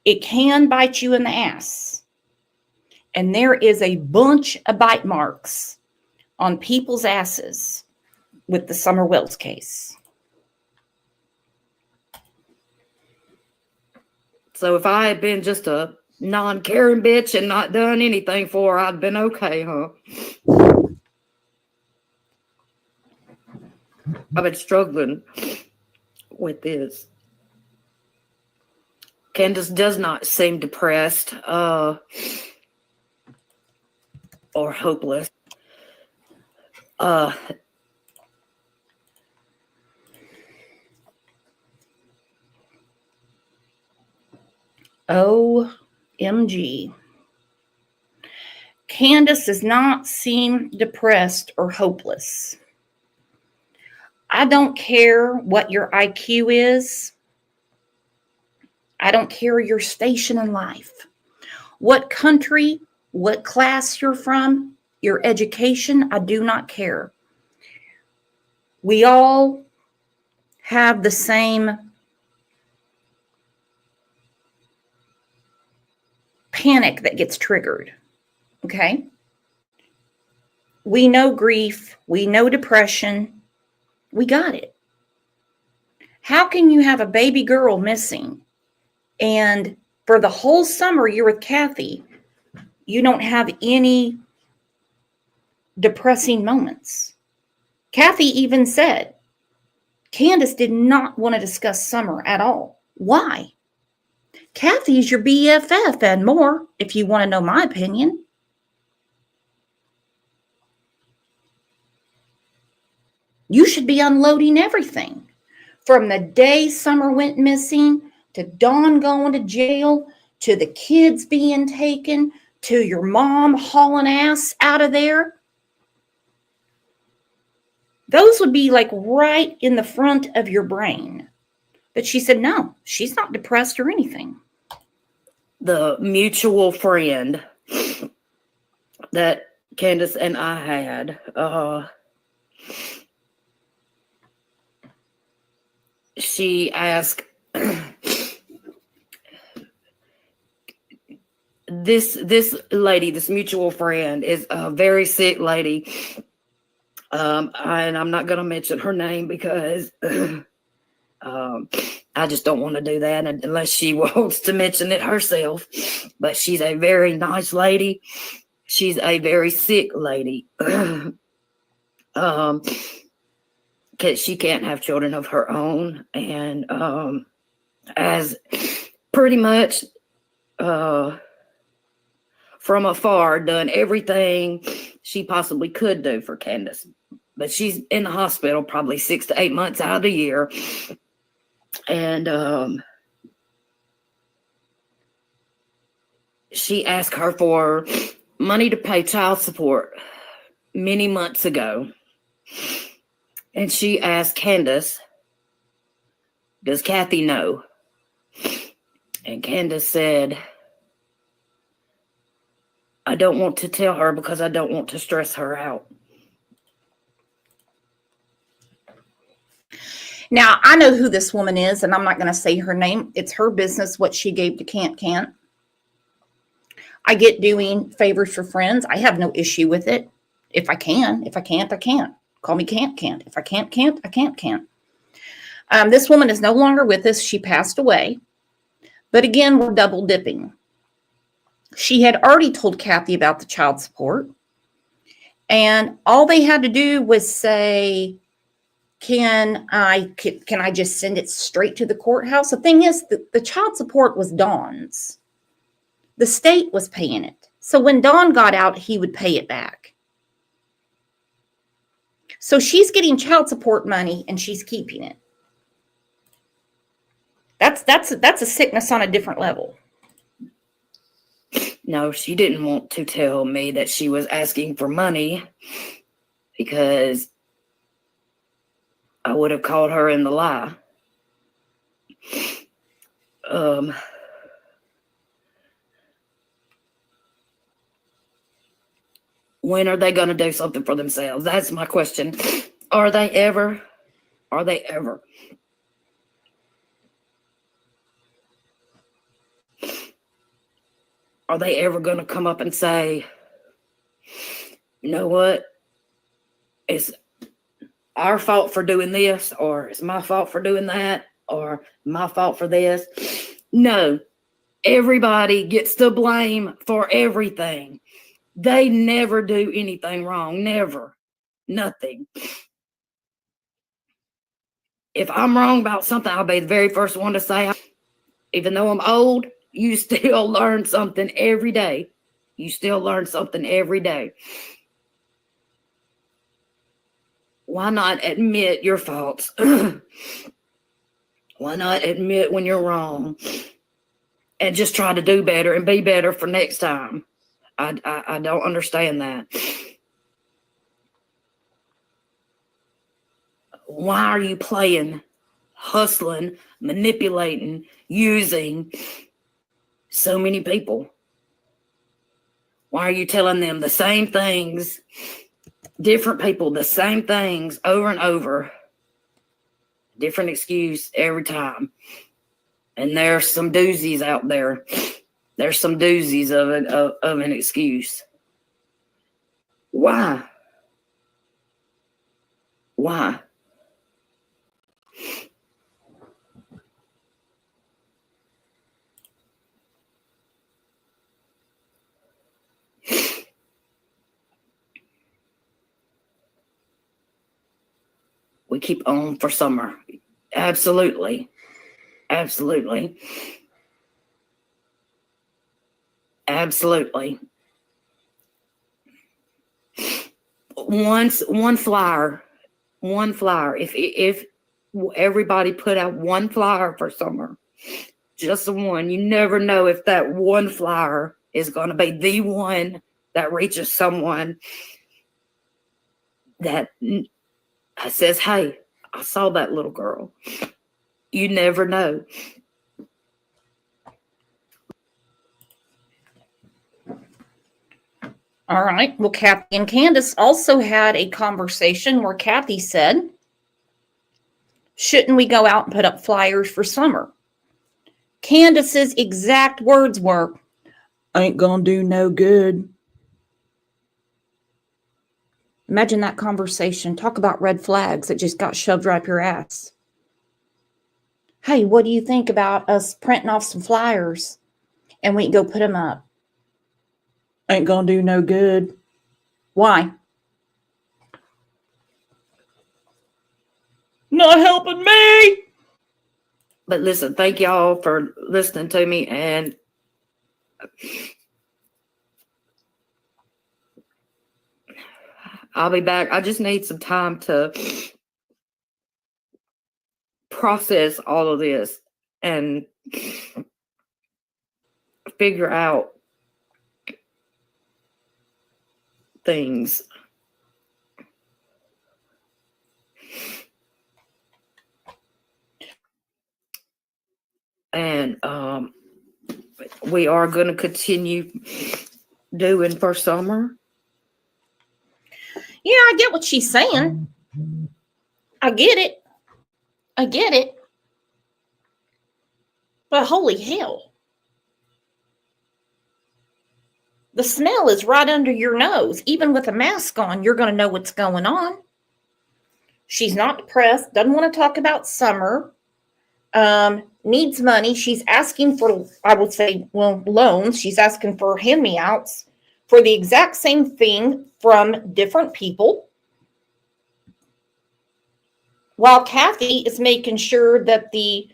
it can bite you in the ass. And there is a bunch of bite marks on people's asses with the Summer Wells case. So if I had been just a non-caring bitch and not done anything for her, I'd been okay, huh? I've been struggling with this. Candus does not seem depressed or hopeless. OMG. Candus does not seem depressed or hopeless. I don't care what your IQ is. I don't care your station in life, what country, what class you're from, your education. I do not care. We all have the same panic that gets triggered. Okay? We know grief. We know depression. We got it. How can you have a baby girl missing and for the whole summer you're with Kathy, you don't have any depressing moments? Kathy even said Candus did not want to discuss Summer at all. Why? Kathy's your BFF and more, if you want to know my opinion. You should be unloading everything. From the day Summer went missing, to Dawn going to jail, to the kids being taken, to your mom hauling ass out of there. Those would be like right in the front of your brain. But she said, no, she's not depressed or anything. The mutual friend that Candus and I had, she asked, this lady, this mutual friend, is a very sick lady. And I'm not going to mention her name because I just don't want to do that unless she wants to mention it herself. But she's a very nice lady. She's a very sick lady. She can't have children of her own, and as pretty much from afar done everything she possibly could do for Candus. But she's in the hospital probably 6 to 8 months out of the year. And she asked her for money to pay child support many months ago. And she asked Candus, does Kathy know? And Candus said, I don't want to tell her because I don't want to stress her out. Now, I know who this woman is, and I'm not going to say her name. It's her business what she gave to Can't. I get doing favors for friends. I have no issue with it. If I can. If I can't, I can't. Call me can't. If I can't, I can't. This woman is no longer with us. She passed away. But again, we're double dipping. She had already told Kathy about the child support. And all they had to do was say, can I just send it straight to the courthouse? The thing is, the child support was Dawn's. The state was paying it. So when Dawn got out, he would pay it back. So she's getting child support money and she's keeping it. That's a sickness on a different level. No, she didn't want to tell me that she was asking for money because I would have caught her in the lie. When are they going to do something for themselves? That's my question. Are they ever? Are they ever? Are they ever going to come up and say, you know what? It's our fault for doing this, or it's my fault for doing that, or my fault for this? No. Everybody gets the blame for everything. They never do anything wrong. Never. Nothing. If I'm wrong about something, I'll be the very first one to say, even though I'm old, you still learn something every day. You still learn something every day. Why not admit your faults? Why not admit when you're wrong and just try to do better and be better for next time? I don't understand that. Why are you playing, hustling, manipulating, using so many people? Why are you telling them the same things, different people, the same things over and over? Different excuse every time. And there's some doozies out there. There's some doozies of an excuse. Why? Why? We keep on for summer. Absolutely. Absolutely. Absolutely. One flyer. If everybody put out one flyer for summer, just the one, you never know if that one flyer is going to be the one that reaches someone that says, hey, I saw that little girl. You never know. All right. Well, Kathy and Candus also had a conversation where Kathy said, shouldn't we go out and put up flyers for summer? Candus's exact words were, ain't gonna do no good. Imagine that conversation. Talk about red flags that just got shoved right up your ass. Hey, what do you think about us printing off some flyers and we can go put them up? Ain't gonna do no good. Why? Not helping me. But listen, thank y'all for listening to me, and I'll be back. I just need some time to process all of this and figure out things. And we are going to continue doing for summer. Yeah, I get what she's saying. I get it. But holy hell. The smell is right under your nose. Even with a mask on, you're going to know what's going on. She's not depressed, doesn't want to talk about summer, needs money. She's asking for, I would say, well, loans. She's asking for hand-me-outs for the exact same thing from different people. While Kathy is making sure that the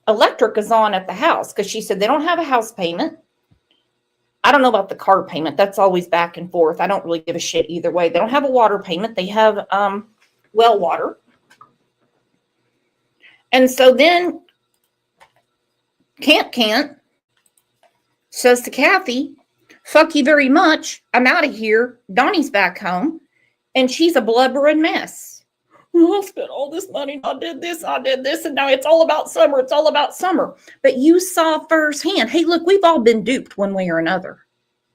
electric is on at the house, because she said they don't have a house payment. I don't know about the car payment. That's always back and forth. I don't really give a shit either way. They don't have a water payment. They have well water. And so then Can't says to Kathy, fuck you very much. I'm out of here. Donnie's back home. And she's a blubbering mess. I spent all this money, I did this, and now it's all about summer. It's all about summer. But you saw firsthand, hey, look, we've all been duped one way or another.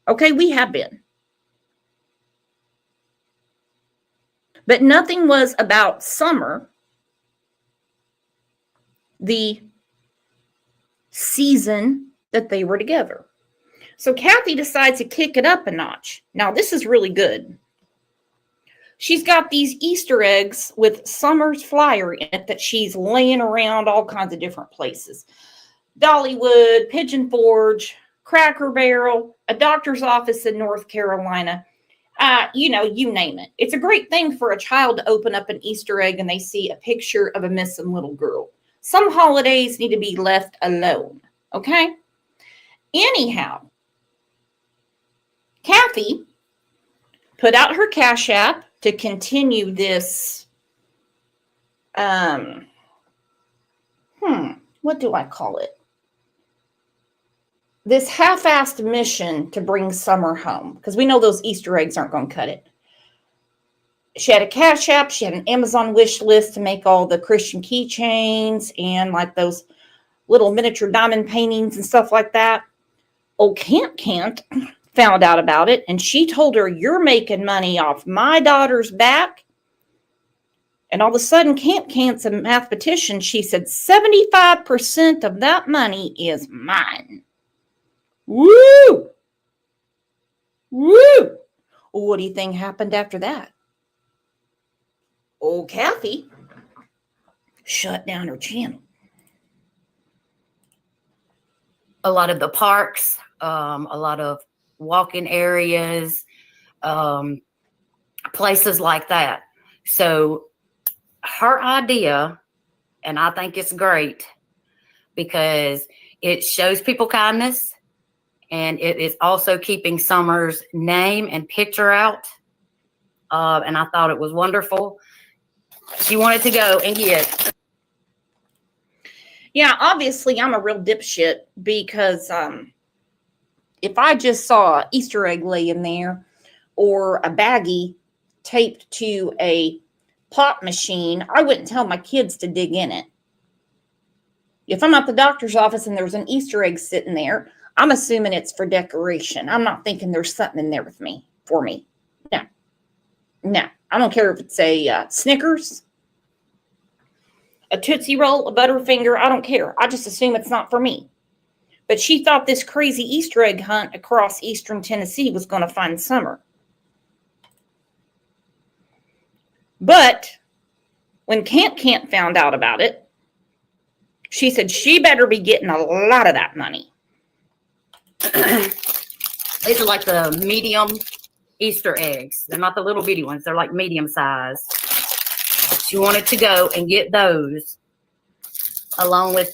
Okay, we have been. But nothing was about summer, the season that they were together. So Kathy decides to kick it up a notch. Now, this is really good. She's got these Easter eggs with Summer's flyer in it that she's laying around all kinds of different places. Dollywood, Pigeon Forge, Cracker Barrel, a doctor's office in North Carolina. You name it. It's a great thing for a child to open up an Easter egg and they see a picture of a missing little girl. Some holidays need to be left alone, okay? Anyhow, Kathy put out her Cash App to continue this, what do I call it? This half-assed mission to bring Summer home, because we know those Easter eggs aren't going to cut it. She had a Cash App. She had an Amazon wish list to make all the Christian keychains and like those little miniature diamond paintings and stuff like that. Old Cant found out about it, and she told her, you're making money off my daughter's back. And all of a sudden, Cant's a mathematician. She said, 75% of that money is mine. Woo! Woo! What do you think happened after that? Old Kathy shut down her channel. A lot of the parks, a lot of walking areas, places like that. So her idea, and I think it's great because it shows people kindness and it is also keeping Summer's name and picture out. And I thought it was wonderful. She wanted to go and get. Yeah, obviously I'm a real dipshit because if I just saw an Easter egg laying there or a baggie taped to a pop machine, I wouldn't tell my kids to dig in it. If I'm at the doctor's office and there's an Easter egg sitting there, I'm assuming it's for decoration. I'm not thinking there's something in there for me. No. I don't care if it's a Snickers, a Tootsie Roll, a Butterfinger. I don't care. I just assume it's not for me. But she thought this crazy Easter egg hunt across eastern Tennessee was going to find Summer. But when Cant found out about it, she said she better be getting a lot of that money. These are like the medium Easter eggs. They're not the little bitty ones. They're like medium size. She wanted to go and get those along with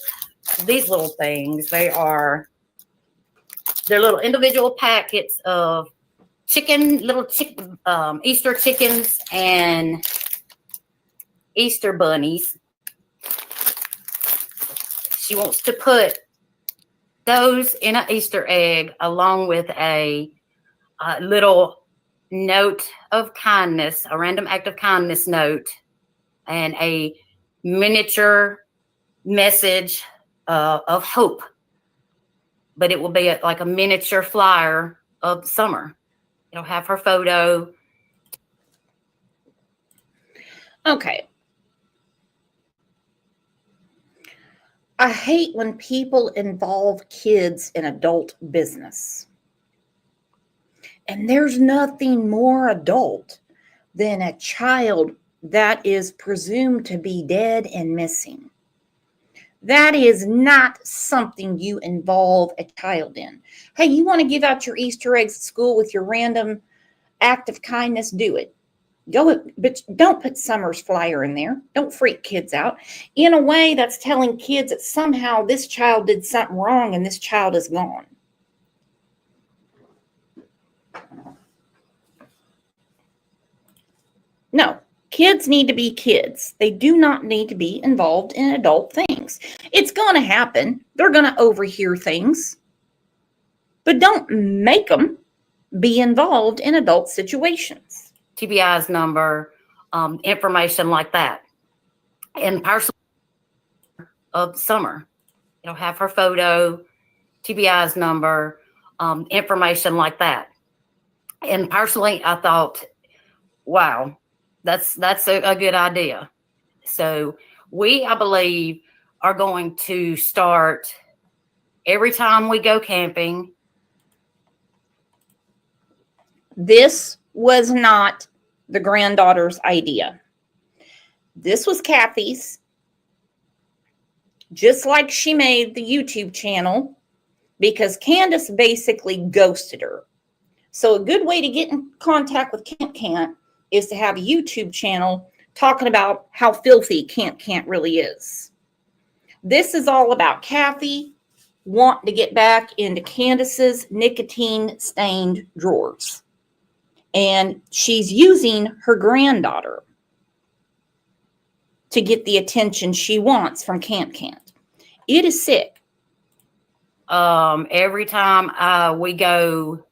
these little things. They're little individual packets of Easter chickens and Easter bunnies. She wants to put those in an Easter egg along with a little note of kindness, a random act of kindness note, and a miniature message of hope. But it will be like a miniature flyer of Summer. It'll have her photo. Okay. I hate when people involve kids in adult business. And there's nothing more adult than a child that is presumed to be dead and missing. That is not something you involve a child in. Hey, you want to give out your Easter eggs at school with your random act of kindness? Do it. But don't put Summer's flyer in there. Don't freak kids out in a way that's telling kids that somehow this child did something wrong and this child is gone. No, kids need to be kids. They do not need to be involved in adult things. It's going to happen. They're going to overhear things. But don't make them be involved in adult situations. TBI's number, information like that. And personally, of Summer, have her photo, TBI's number, information like that. And personally, I thought, wow, that's a good idea. So we, I believe, are going to start every time we go camping. This was not the granddaughter's idea. This was Kathy's. Just like she made the YouTube channel, because Candus basically ghosted her. So a good way to get in contact with Can't is to have a YouTube channel talking about how filthy Can't really is. This is all about Kathy wanting to get back into Candus's nicotine-stained drawers. And she's using her granddaughter to get the attention she wants from Can't. It is sick. Every time we go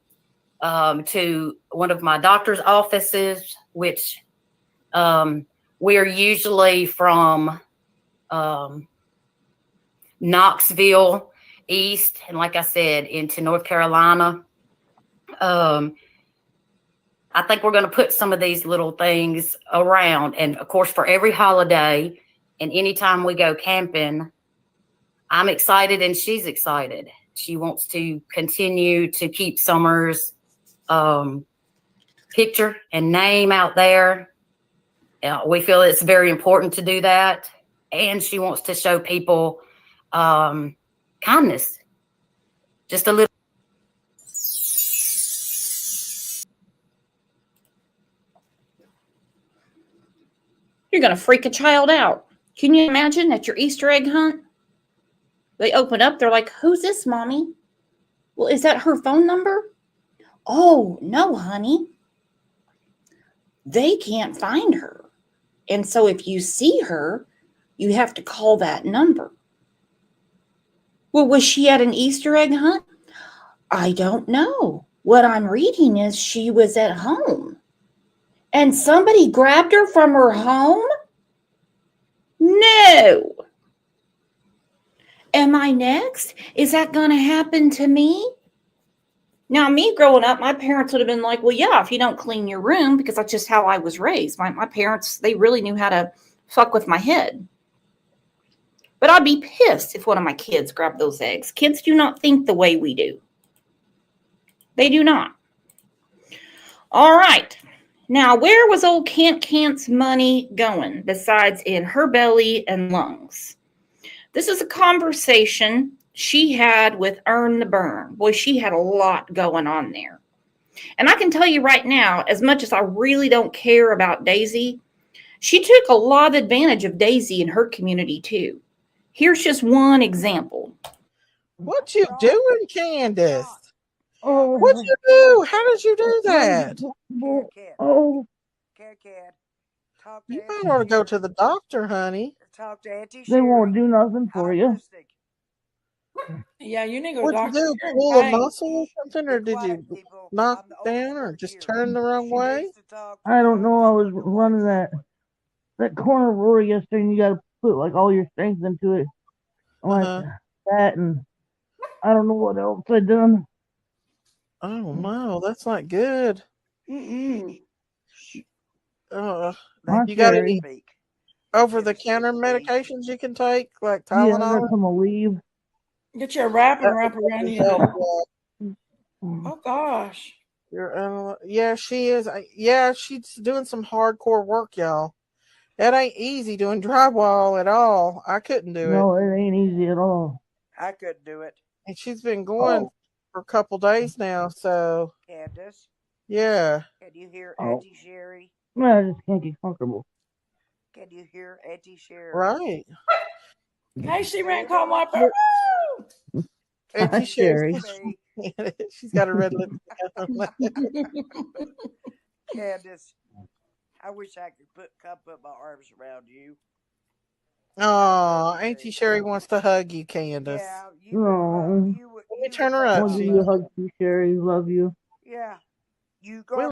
to one of my doctor's offices, which we're usually from Knoxville east, and like I said, into North Carolina. I think we're going to put some of these little things around. And of course, for every holiday and anytime we go camping, I'm excited and she's excited. She wants to continue to keep Summer's picture and name out there. We feel it's very important to do that. And she wants to show people kindness. Just a little. You're going to freak a child out. Can you imagine at your Easter egg hunt? They open up, they're like, who's this, Mommy? Well, is that her phone number? Oh, no, honey. They can't find her. And so if you see her, you have to call that number. Well, was she at an Easter egg hunt? I don't know. What I'm reading is she was at home. And somebody grabbed her from her home? No. Am I next? Is that going to happen to me? Now, me growing up, my parents would have been like, well, yeah, if you don't clean your room, because that's just how I was raised. My parents, they really knew how to fuck with my head. But I'd be pissed if one of my kids grabbed those eggs. Kids do not think the way we do. They do not. All right. Now, where was old Cant's money going besides in her belly and lungs? This is a conversation she had with Earn the Burn. Boy, she had a lot going on there. And I can tell you right now, as much as I really don't care about Daisy, she took a lot of advantage of Daisy in her community too. Here's just one example. What you doing, Candus? What you do? How did you do that? Oh, You might ought to go to the doctor, honey. Talk to Auntie They won't Sherry. do nothing for you. Yeah, you need to go What'd you doctor. do? Pull a muscle or something, or did you knock down, or just turn the wrong way? I don't know. I was running that corner roar yesterday, and you got to put like all your strength into it, like that, and I don't know what else I done. Oh no, that's not good. Mm-mm. You got any over-the-counter medications you can take, like Tylenol? Yeah, I got some Aleve. Get your wrap around you. Oh gosh. Yeah, she is. Yeah, she's doing some hardcore work, y'all. That ain't easy doing drywall at all. I couldn't do it. No, it ain't easy at all. I couldn't do it. And she's been going for a couple days now, so. Candus, Yeah. can you hear Auntie Sherry? I just can't get comfortable. Can you hear Auntie Sherry? Right. Hey, she ran call my phone. Auntie Sherry. She's got a red lipstick on. Candus, I wish I could come put my arms around you. Oh, Auntie Sherry wants to hug you, Candus. Yeah, let me turn her up. I'll give you a hug too, Sherry. Love you. Yeah. You go.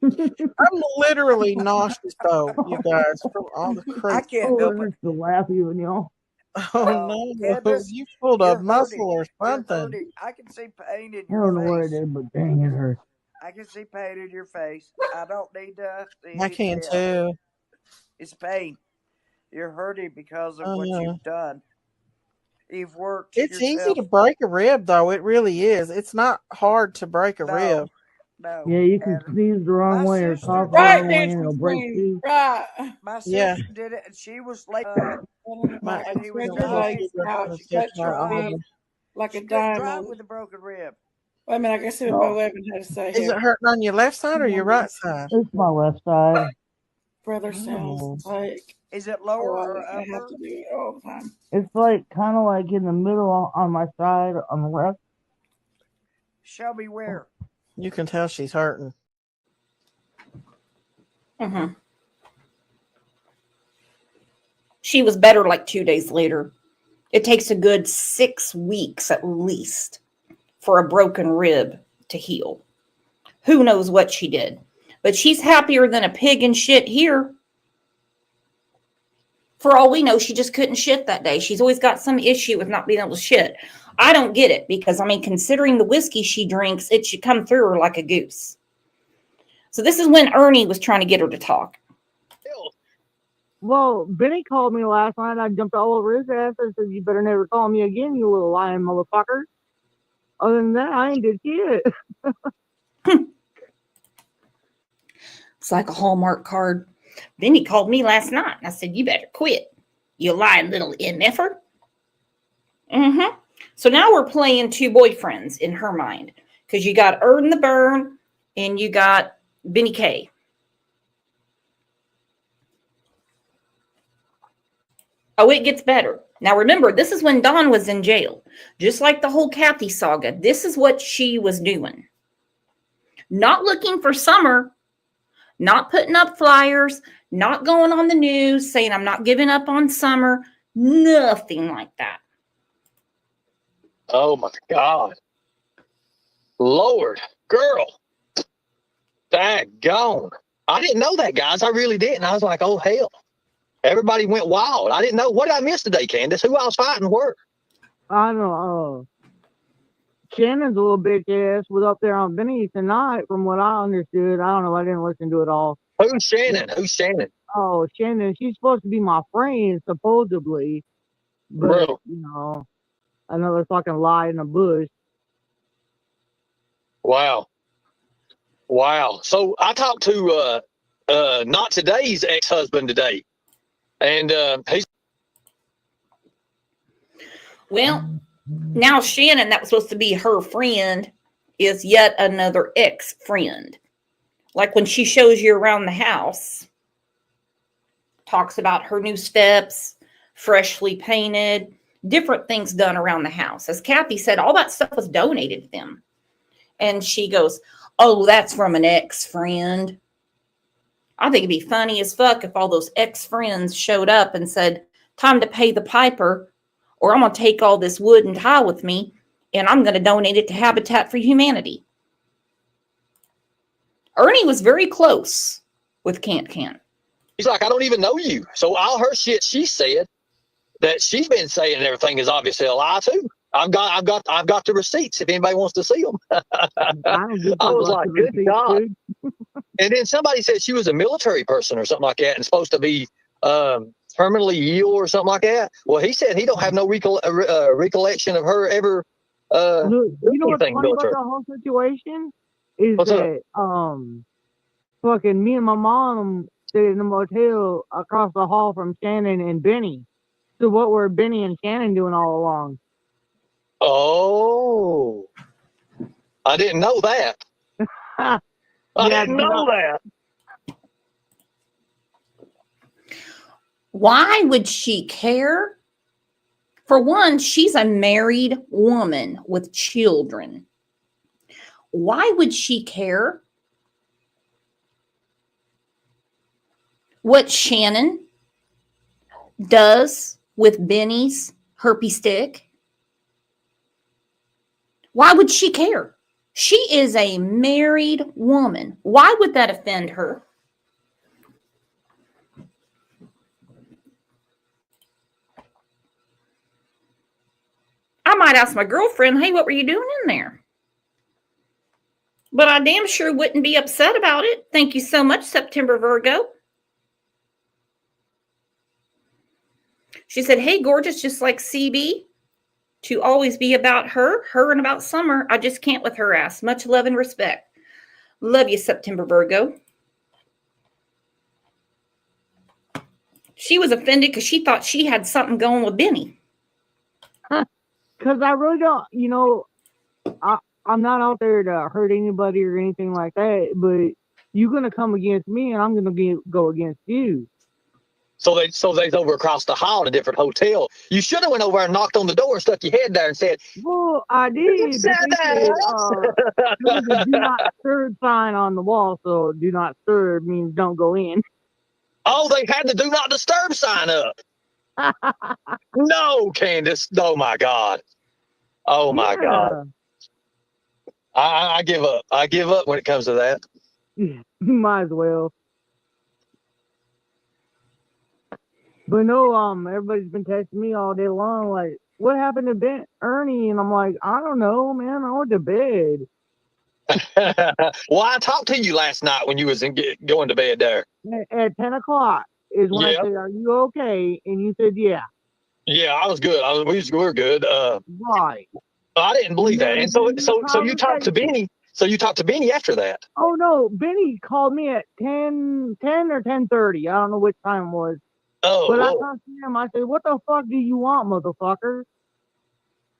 I'm literally nauseous though, you guys, from all the I crazy. can't Oh, help it it. hurts to laugh even, y'all. Oh no, Candace, you pulled a you're muscle hurting. or You're something. hurting. I can see pain in I your don't know what it face. is, but dang, it hurts. I can see pain in your face. I don't need to see I can anything else. too. It's pain. You're hurting because of what Uh, you've done. You've worked it's easy yourself. to break a rib, though. It really is. It's not hard to break a rib. No. Yeah, you can And sneeze the wrong my way or sister cough the did Right, wrong it. way and Dancing it'll break Queen. too. Right. My Yeah. sister did it, and she was late. My And he was spread your Little dying. legs sugar out. gonna She take cut my your Drive. feet arm. like She a couldn't drive diamond. with a broken rib. Wait a minute, I can see what Oh, Bo Evan had to say Is here. it hurting on your left side or your right side? it's my left side. Brother sounds Oh. like, Is it oh, lower I or have upper? to do it all the time. It's like kind of like in the middle on my side on the left. Show me where. You can tell she's hurting. Mm-hmm. She was better like 2 days later. It takes a good 6 weeks at least for a broken rib to heal. Who knows what she did? But she's happier than a pig in shit here. For all we know, she just couldn't shit that day. She's always got some issue with not being able to shit. I don't get it because, I mean, considering the whiskey she drinks, it should come through her like a goose. So this is when Ernie was trying to get her to talk. Well, Benny called me last night. I jumped all over his ass and said, "You better never call me again, you little lying motherfucker." Other than that, I ain't did shit. It's like a Hallmark card. Benny called me last night and I said, "You better quit, you lying little MFer." Mm-hmm. So now we're playing two boyfriends in her mind because you got Ern the Burn and you got Benny K. Oh, it gets better. Now remember, this is when Dawn was in jail. Just like the whole Kathy saga, this is what she was doing. Not looking for Summer, not putting up flyers, not going on the news saying I'm not giving up on Summer, nothing like that. Oh my God. Lord, girl. Daggone. I didn't know that, guys. I really didn't. I was like, oh, hell. Everybody went wild. I didn't know. What did I miss today, Candace? Who I was fighting were? I don't know. Shannon's a little bitch ass was up there on Benny tonight, from what I understood. I don't know. I didn't listen to it all. Who's Shannon? Who's Shannon? Oh, Shannon, she's supposed to be my friend, supposedly. But, Bro. you know, another fucking lie in the bush. Wow. Wow. So I talked to not today's ex-husband today. And he's Well, now Shannon, that was supposed to be her friend, is yet another ex-friend. Like when she shows you around the house, talks about her new steps, freshly painted, different things done around the house. As Kathy said, all that stuff was donated to them. And she goes, "Oh, that's from an ex-friend." I think it'd be funny as fuck if all those ex-friends showed up and said, "Time to pay the piper, or I'm going to take all this wood and tile with me, and I'm going to donate it to Habitat for Humanity." Ernie was very close with Can't. he's like, I don't even know you. So all her shit she said that she's been saying and everything is obviously a lie too. I've got the receipts if anybody wants to see them. I was like, good God. And then somebody said she was a military person or something like that and supposed to be terminally ill or something like that. Well, he said he don't have no recollection of her ever You know what's anything funny about military. the whole situation is What's that fucking me and my mom stayed in a motel across the hall from Shannon and Benny. So what were Benny and Shannon doing all along? Oh, I didn't know that. I didn't know that. Why would she care? For one, she's a married woman with children. Why would she care what Shannon does with Benny's herpy stick? Why would she care? She is a married woman. Why would that offend her? I might ask my girlfriend, hey, what were you doing in there? But I damn sure wouldn't be upset about it. Thank you so much, September Virgo. She said, hey, gorgeous, just like CB. To always be about her and about Summer. I just can't with her ass. Much love and respect. Love you, September Virgo. She was offended because she thought she had something going with Benny. Because I really don't, I'm not out there to hurt anybody or anything like that, but you're going to come against me and I'm going to go against you. So they's over across the hall in a different hotel. You should have went over and knocked on the door and stuck your head there and said, well, I did, but they said there was a do not disturb sign on the wall, so do not disturb means don't go in. Oh, they had the do not disturb sign up. No, Candus. Oh my God. Oh my God. I give up. I give up when it comes to that. You might as well. But no, everybody's been texting me all day long, like, what happened to Ernie? And I'm like, I don't know, man. I went to bed. Well, I talked to you last night when you was going to bed there. At 10 o'clock is when I said, are you okay? And you said, yeah. Yeah, I was good. We were good. Right. I didn't believe that. And so you talked to Benny. So you talked to Benny after that. Oh, no. Benny called me at 10 or 10:30. I don't know which time it was. Oh, but I talked to him. I said, what the fuck do you want, motherfucker?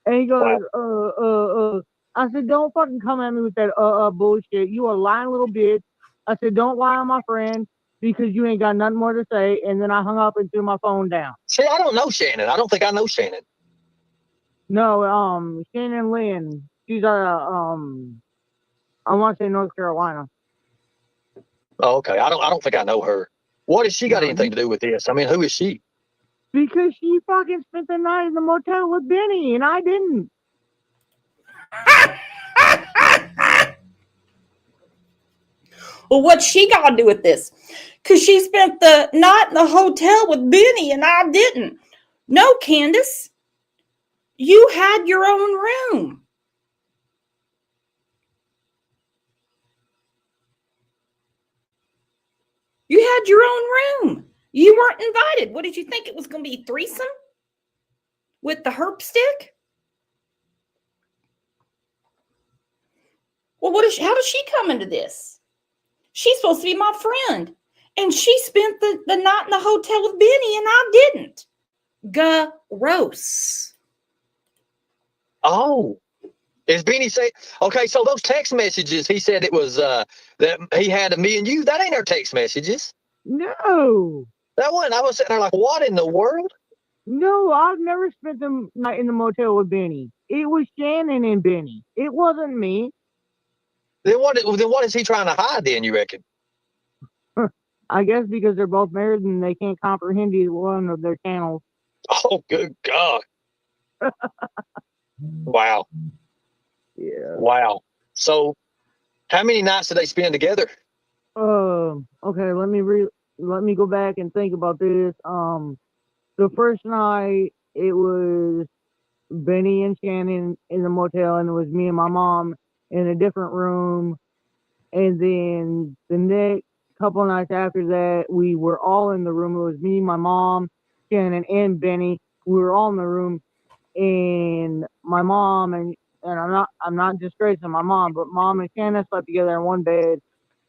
And he goes, I said, don't fucking come at me with that bullshit. You a lying little bitch. I said, don't lie on my friend because you ain't got nothing more to say. And then I hung up and threw my phone down. See, I don't know Shannon. I don't think I know Shannon. No, Shannon Lynn. She's I want to say North Carolina. Oh, okay. I don't think I know her. What has she got anything to do with this? I mean, who is she? Because she fucking spent the night in the motel with Benny, and I didn't. Well, what's she got to do with this? Because she spent the night in the hotel with Benny, and I didn't. No, Candus. You had your own room. You had your own room. You weren't invited. What did you think it was going to be? Threesome? With the herp stick? Well, how does she come into this? She's supposed to be my friend. And she spent the night in the hotel with Benny and I didn't. Gross. Oh. Is Benny say, okay, so those text messages, he said it was that he had me and you. That ain't our text messages. No. That wasn't. I was sitting there like, what in the world? No, I've never spent the night in the motel with Benny. It was Shannon and Benny. It wasn't me. Then what is he trying to hide then, you reckon? I guess because they're both married and they can't comprehend either one of their channels. Oh, good God. Wow. Yeah. Wow. So how many nights did they spend together? Okay, let me go back and think about this. The first night it was Benny and Shannon in the motel, and it was me and my mom in a different room. And then the next couple nights after that, we were all in the room. It was me, my mom, Shannon, and Benny. We were all in the room, and my mom and I'm not disgracing my mom, but mom and Shannon slept together in one bed,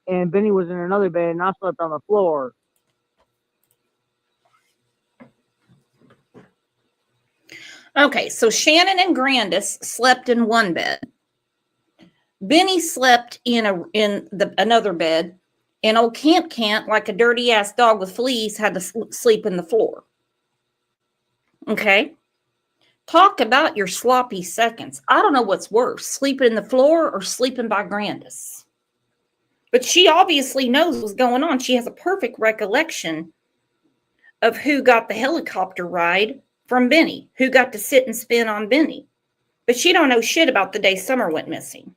and Benny was in another bed, and I slept on the floor. Okay, so Shannon and Candus slept in one bed. Benny slept in another bed, and old Cant, like a dirty ass dog with fleas, had to sleep in the floor. Okay, talk about your sloppy seconds. I don't know what's worse, sleeping in the floor or sleeping by Candus. But she obviously knows what's going on. She has a perfect recollection of who got the helicopter ride from Benny, who got to sit and spin on Benny. But she don't know shit about the day Summer went missing.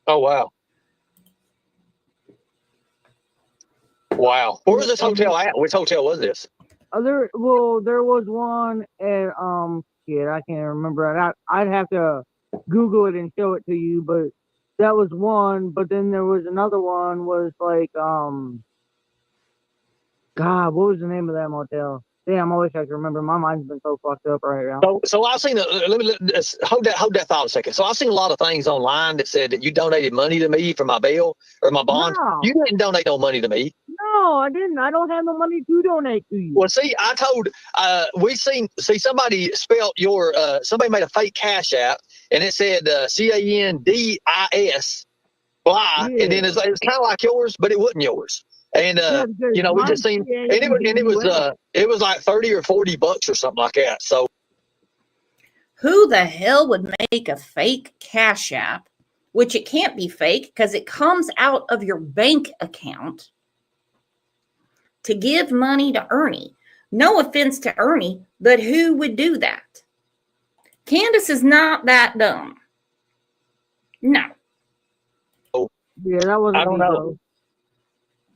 Oh, wow. Wow. Where was this hotel at? Which hotel was this? There was one at shit, I can't remember it. I'd have to Google it and show it to you, but that was one. But then there was another one, was like God, what was the name of that motel? Damn, I wish I could remember. My mind's been so fucked up right now. So I've seen. Hold that thought a second. So I've seen a lot of things online that said that you donated money to me for my bail or my bond. No. You didn't donate no money to me. No, I didn't. I don't have no money to donate to you. Well, see, I told somebody spelled your somebody made a fake Cash App and it said CANDIS blah, and then it's kind of like yours, but it wasn't yours. And you know, we just seen, and it was like $30 or $40 or something like that. So who the hell would make a fake Cash App, which it can't be fake because it comes out of your bank account, to give money to Ernie? No offense to Ernie, but who would do that? Candus is not that dumb. No. Yeah, that wasn't. I don't know.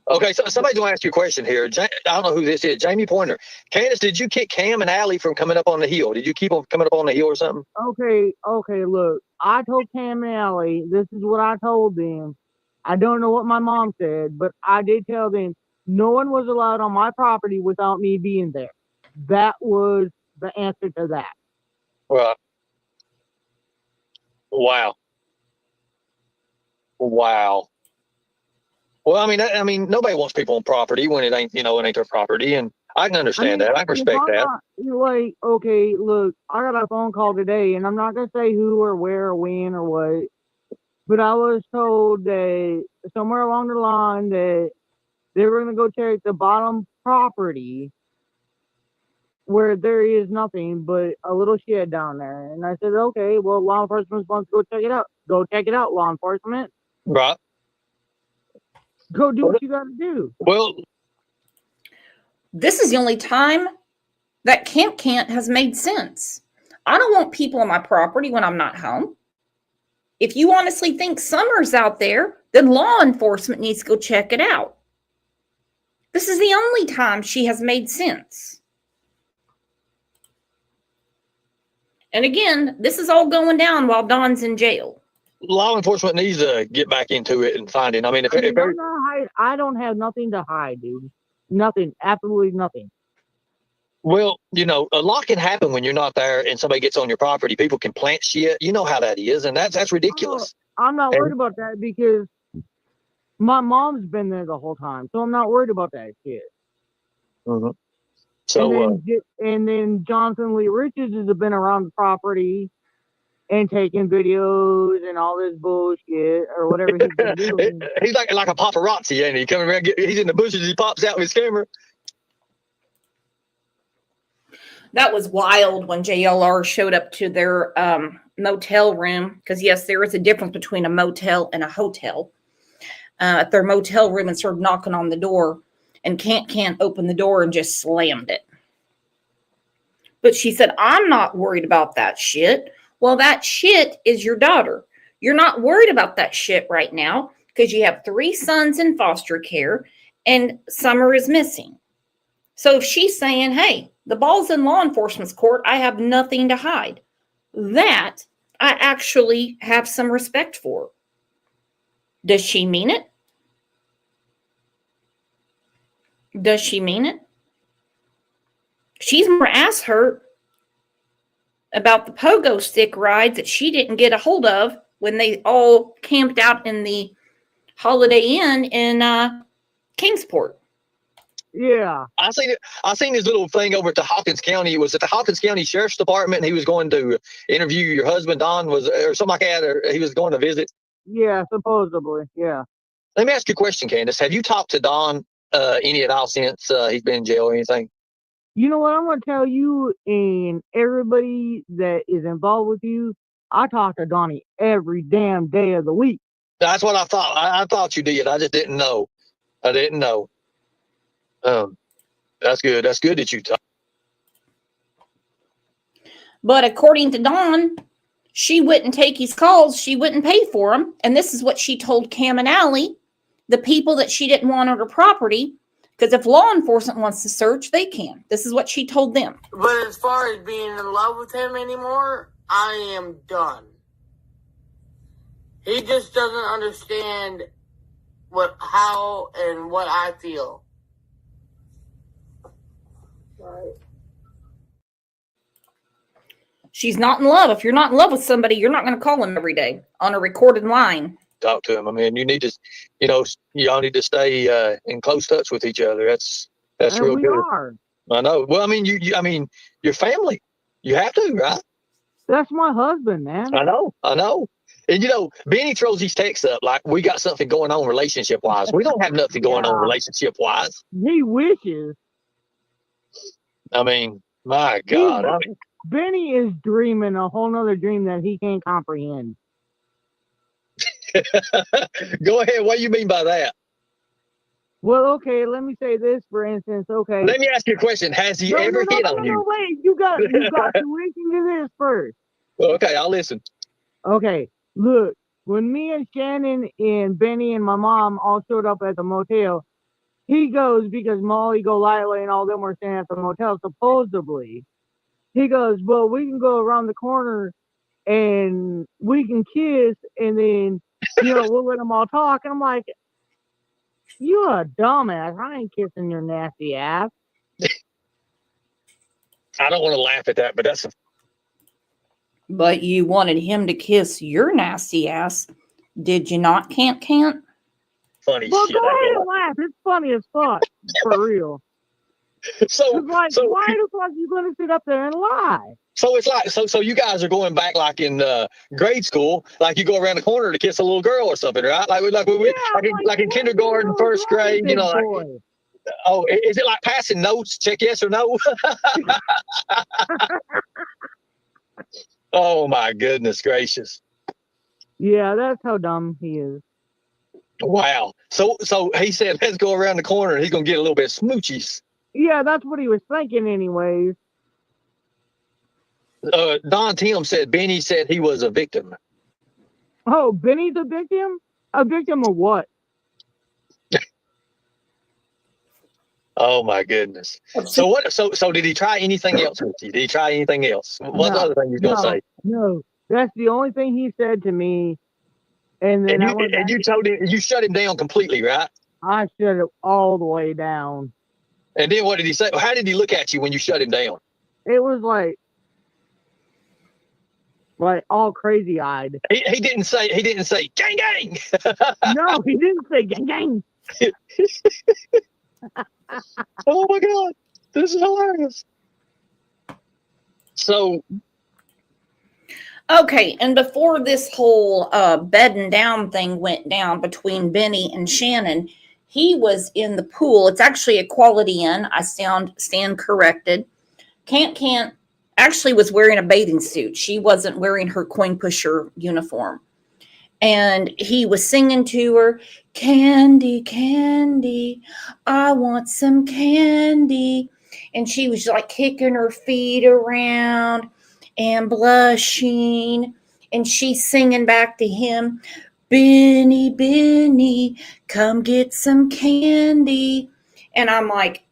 Okay, so somebody's going to ask you a question here. I don't know who this is. Jamie Pointer. Candus, did you kick Cam and Allie from coming up on the hill? Did you keep them coming up on the hill or something? Okay, look. I told Cam and Allie, this is what I told them. I don't know what my mom said, but I did tell them no one was allowed on my property without me being there. That was the answer to that. Well, wow. Well, I mean, nobody wants people on property when it ain't their property, and I can understand that. I can respect that. Like, okay, look, I got a phone call today, and I'm not gonna say who or where or when or what, but I was told that somewhere along the line that they were gonna go check the bottom property where there is nothing but a little shed down there, and I said, okay, well, law enforcement wants to go check it out. Go check it out, law enforcement. Right. Go do what you got to do. Well, this is the only time that Camp Can't has made sense. I don't want people on my property when I'm not home. If you honestly think Summer's out there, then law enforcement needs to go check it out. This is the only time she has made sense. And again, this is all going down while Don's in jail. Law enforcement needs to get back into it and find it. I mean, I don't have nothing to hide, dude. Nothing. Absolutely nothing. Well, a lot can happen when you're not there and somebody gets on your property. People can plant shit. You know how that is, and that's ridiculous. I'm not worried about that because my mom's been there the whole time, so I'm not worried about that shit. Mm-hmm. So, and then Jonathan Lee Richards has been around the property and taking videos and all this bullshit or whatever he's been doing. He's like a paparazzi, ain't he? Coming around, he's in the bushes, he pops out with his camera. That was wild when JLR showed up to their motel room, because yes, there is a difference between a motel and a hotel. At their motel room and started knocking on the door, and Can't open the door and just slammed it. But she said, I'm not worried about that shit. Well, that shit is your daughter. You're not worried about that shit right now because you have 3 sons in foster care and Summer is missing. So if she's saying, hey, the ball's in law enforcement's court, I have nothing to hide, that I actually have some respect for. Does she mean it? Does she mean it? She's more ass hurt about the pogo stick rides that she didn't get a hold of when they all camped out in the Holiday Inn in Kingsport. Yeah. I seen his little thing over at the Hawkins County. It was at the Hawkins County Sheriff's Department, and he was going to interview your husband, Don, or something like that, or he was going to visit. Yeah, supposedly. Yeah. Let me ask you a question, Candus. Have you talked to Don any at all since he's been in jail or anything? You know what? I'm going to tell you and everybody that is involved with you, I talk to Donnie every damn day of the week. That's what I thought. I thought you did. I just didn't know. I didn't know. That's good. That's good that you talk. But according to Don, She wouldn't take his calls. She wouldn't pay for them. And this is what she told Cam and Allie, the people that she didn't want on her property, because if law enforcement wants to search, they can. This is what she told them. But as far as being in love with him anymore, I am done. He just doesn't understand how and what I feel. Right. She's not in love. If you're not in love with somebody, you're not going to call him every day on a recorded line. Talk to him. I mean, you need to, y'all need to stay in close touch with each other. That's real we good. are. I know. Well, I mean, I mean, your family. You have to, right? That's my husband, man. I know. And Benny throws these texts up like we got something going on relationship wise. We don't have nothing going on relationship wise. He wishes. I mean, my God. Benny is dreaming a whole nother dream that he can't comprehend. Go ahead. What do you mean by that? Well, okay, let me say this, for instance. Okay. Let me ask you a question. Has he ever hit on you? No, wait. You got to listen to this first. Okay, I'll listen. Okay, look. When me and Shannon and Benny and my mom all showed up at the motel, he goes, because Molly, Golightly, and all them were staying at the motel, supposedly. He goes, well, we can go around the corner and we can kiss, and then, we'll let them all talk. And I'm like, you a dumbass. I ain't kissing your nasty ass. I don't want to laugh at that, but that's But you wanted him to kiss your nasty ass. Did you not, Can't? Funny well, shit. Go ahead and laugh. It's funny as fuck. For real. So why the fuck are you going to sit up there and lie? So it's like, so you guys are going back like in grade school, like you go around the corner to kiss a little girl or something, right? Like in kindergarten, first grade, oh, is it like passing notes? Check yes or no. Oh my goodness gracious. Yeah, that's how dumb he is. Wow. So he said, let's go around the corner and he's going to get a little bit smoochies. Yeah, that's what he was thinking anyways. Don Tim said Benny said he was a victim. Oh, Benny's a victim? A victim of what? Oh my goodness. So what? So did he try anything else with you? Did he try anything else? What's the other thing he's gonna say? No, that's the only thing he said to me. And then you told him, you shut him down completely, right? I shut it all the way down. And then what did he say? How did he look at you when you shut him down? It was like all crazy eyed. He didn't say gang gang. No, he didn't say gang gang. Oh my God, this is hilarious. So okay, and before this whole bedding down thing went down between Benny and Shannon, he was in the pool. It's actually a Quality Inn. I stand corrected. Can't actually was wearing a bathing suit. She wasn't wearing her coin pusher uniform. And he was singing to her, candy, candy, I want some candy. And she was like kicking her feet around and blushing. And she's singing back to him, Benny, Benny, come get some candy. And I'm like,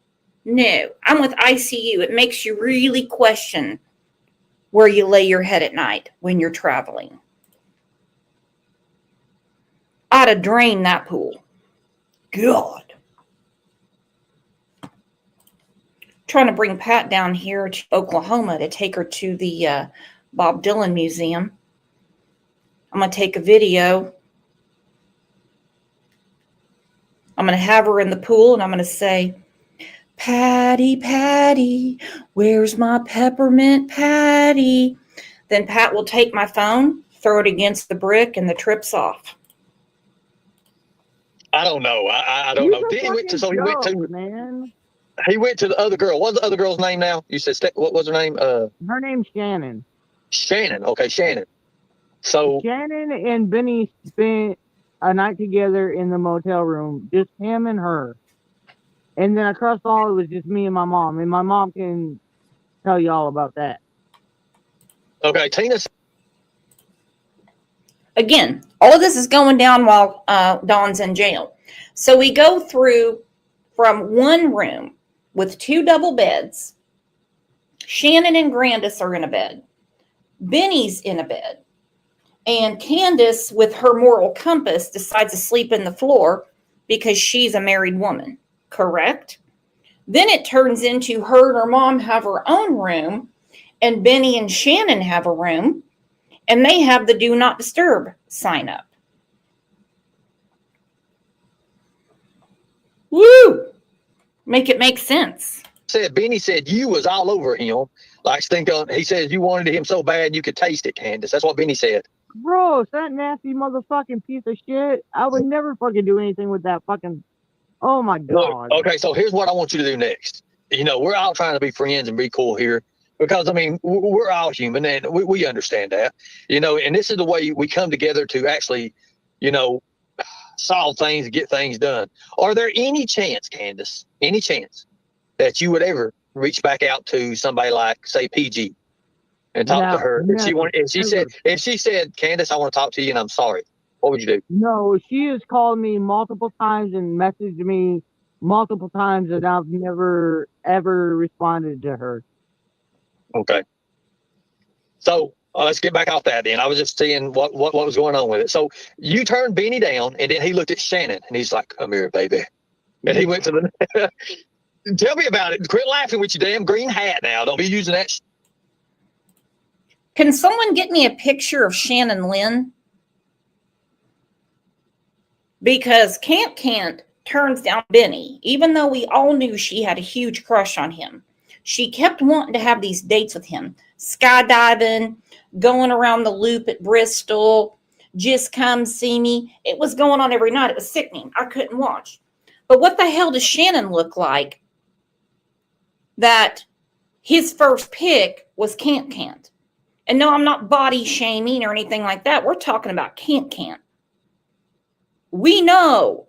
no, I'm with ICU. It makes you really question where you lay your head at night when you're traveling. I'd have drained that pool. God. Trying to bring Pat down here to Oklahoma to take her to the Bob Dylan Museum. I'm going to take a video. I'm going to have her in the pool and I'm going to say, Patty, Patty, where's my peppermint patty? Then Pat will take my phone, throw it against the brick, and the trip's off. I don't know. I don't know. He went to the other girl. What's the other girl's name now? You said what was her name? Her name's Shannon. Shannon. Okay, Shannon. So Shannon and Benny spent a night together in the motel room, just him and her. And then across all, it was just me and my mom. And my mom can tell you all about that. Okay, Tina Again, all of this is going down while Dawn's in jail. So we go through from one room with 2 double beds. Shannon and Candus are in a bed. Benny's in a bed. And Candus, with her moral compass, decides to sleep in the floor because she's a married woman. Correct? Then it turns into her and her mom have her own room, and Benny and Shannon have a room, and they have the do not disturb sign up. Woo! Make it make sense. Benny said you was all over him. Like he said you wanted him so bad you could taste it, Candus. That's what Benny said. Bro, that nasty motherfucking piece of shit. I would never fucking do anything with that fucking. Oh my God. Look, okay, so here's what I want you to do next. We're all trying to be friends and be cool here because, I mean, we're all human and we understand that, and this is the way we come together to actually, solve things and get things done. Are there any chance, Candus, that you would ever reach back out to somebody like, say, PG and talk to her? If she said, Candus, I want to talk to you and I'm sorry, what would you do? No, she has called me multiple times and messaged me multiple times, and I've never ever responded to her. Okay. So let's get back off that then. I was just seeing what was going on with it. So you turned Benny down, and then he looked at Shannon, and he's like, "Come here, baby." And he went to the. Tell me about it. Quit laughing with your damn green hat now. Don't be using that. Can someone get me a picture of Shannon Lynn? Because Cant turns down Benny, even though we all knew she had a huge crush on him. She kept wanting to have these dates with him, skydiving, going around the loop at Bristol, just come see me. It was going on every night. It was sickening. I couldn't watch. But what the hell does Shannon look like that his first pick was Cant? And no, I'm not body shaming or anything like that. We're talking about Cant. We know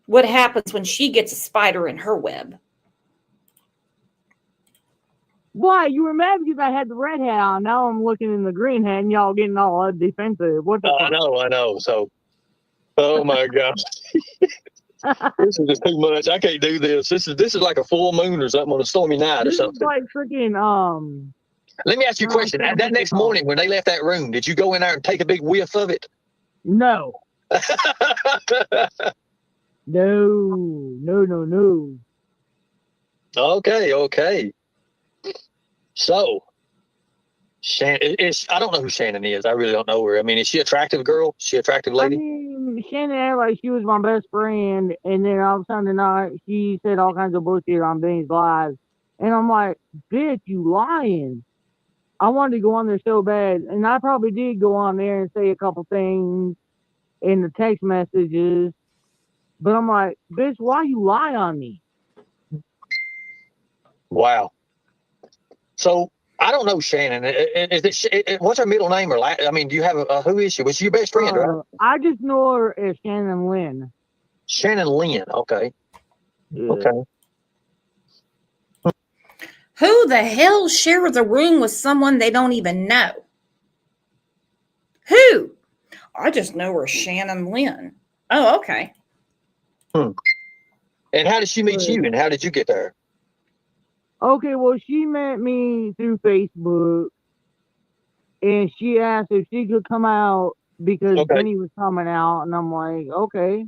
what happens when she gets a spider in her web. Why? You were mad because I had the red hat on. Now I'm looking in the green hat and y'all getting all defensive. What the fuck? I know. So, oh my gosh. This is just too much. I can't do this. This is like a full moon or something on a stormy night or something. This is like freaking, Let me ask you a question. That next morning when they left that room, did you go in there and take a big whiff of it? No. No. Okay. So, Shannon, I don't know who Shannon is. I really don't know her. I mean, is she an attractive girl? Is she an attractive lady? I mean, Shannon acted like she was my best friend, and then all of a sudden tonight, she said all kinds of bullshit on Benny's live. And I'm like, bitch, you lying. I wanted to go on there so bad, and I probably did go on there and say a couple things in the text messages, but I'm like, bitch, why you lie on me? Wow. So I don't know Shannon. What's her middle name? Do you have who is she? Was she your best friend, right? I just know her as Shannon Lynn. Shannon Lynn. Okay. Yeah. Okay. Who the hell shares a room with someone they don't even know? Who? I just know her Shannon Lynn. Oh, okay. And how did she meet you, and how did you get there? Okay, well, she met me through Facebook, and she asked if she could come out because Benny was coming out, and I'm like, okay,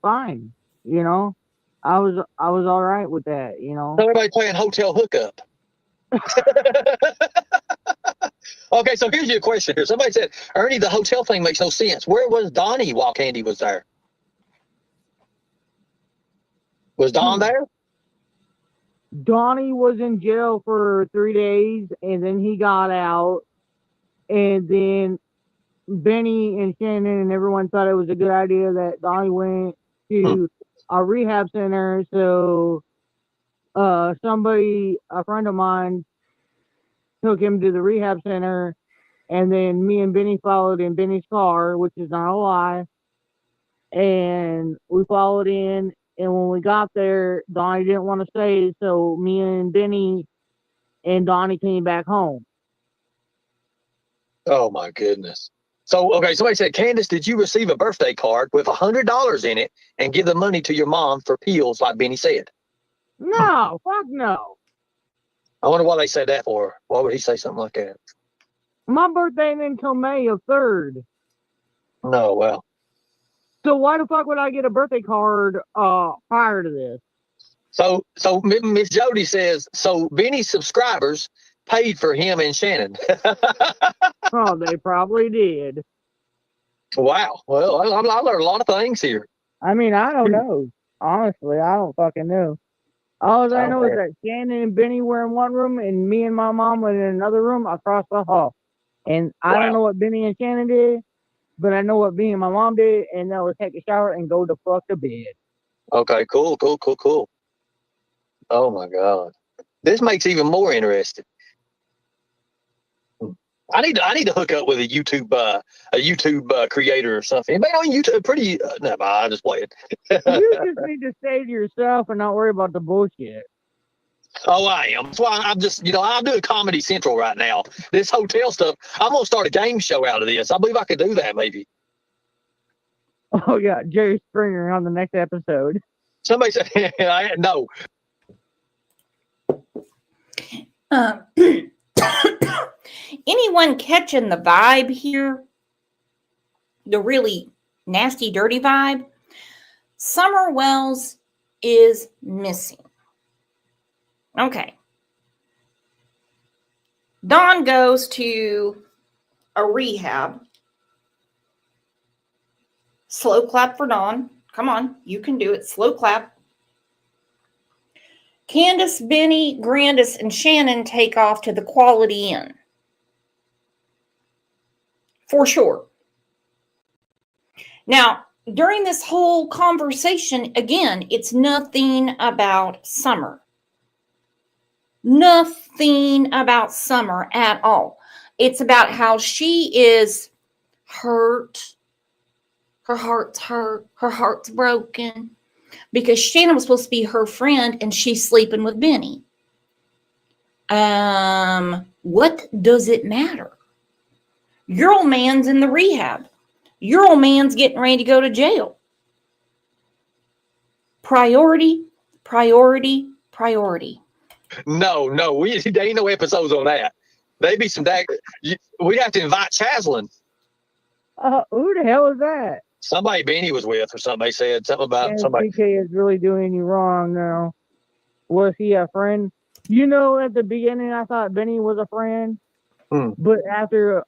fine, I was all right with that, So everybody playing hotel hookup. Okay, so here's your question here. Somebody said, Ernie, the hotel thing makes no sense. Where was Donnie while Candy was there? Was Don there? Donnie was in jail for 3 days, and then he got out, and then Benny and Shannon and everyone thought it was a good idea that Donnie went to a rehab center. So a friend of mine, took him to the rehab center, and then me and Benny followed in Benny's car, which is not a lie, and we followed in. And when we got there, Donnie didn't want to stay, so me and Benny and Donnie came back home. Oh my goodness. So, okay, somebody said, Candus, did you receive a birthday card with $100 in it and give the money to your mom for pills like Benny said? No, fuck no. I wonder why they said that for. Why would he say something like that? My birthday ain't until May 3rd. No, well. So why the fuck would I get a birthday card prior to this? So Miss Jody says, so Benny's subscribers paid for him and Shannon. Oh, they probably did. Wow. Well, I learned a lot of things here. I mean, I don't know. Honestly, I don't fucking know. All I know is that Shannon and Benny were in one room and me and my mom were in another room across the hall. And I don't know what Benny and Shannon did, but I know what me and my mom did, and that was take a shower and go the fuck to bed. Okay, cool. Oh my God. This makes even more interesting. I need to hook up with a YouTube creator or something. Anybody on YouTube? Pretty? No, I just play it. You just need to stay to yourself and not worry about the bullshit. Oh, I am. That's why I'm just, I'm doing Comedy Central right now. This hotel stuff. I'm gonna start a game show out of this. I believe I could do that maybe. Oh yeah, Jerry Springer on the next episode. Somebody said, no. Anyone catching the vibe here? The really nasty, dirty vibe? Summer Wells is missing. Okay. Dawn goes to a rehab. Slow clap for Dawn. Come on, you can do it. Slow clap. Candus, Benny, Grandis, and Shannon take off to the Quality Inn. For sure. Now, during this whole conversation, again, it's nothing about Summer. Nothing about Summer at all. It's about how she is hurt. Her heart's hurt. Her heart's broken. Because Shannon was supposed to be her friend and she's sleeping with Benny. What does it matter? Your old man's in the rehab. Your old man's getting ready to go to jail. Priority. No, there ain't no episodes on that. They be some we have to invite Chaslin. Who the hell is that? Somebody Benny was with or something. They said something about somebody. PK is really doing you wrong now. Was he a friend? At the beginning I thought Benny was a friend. But after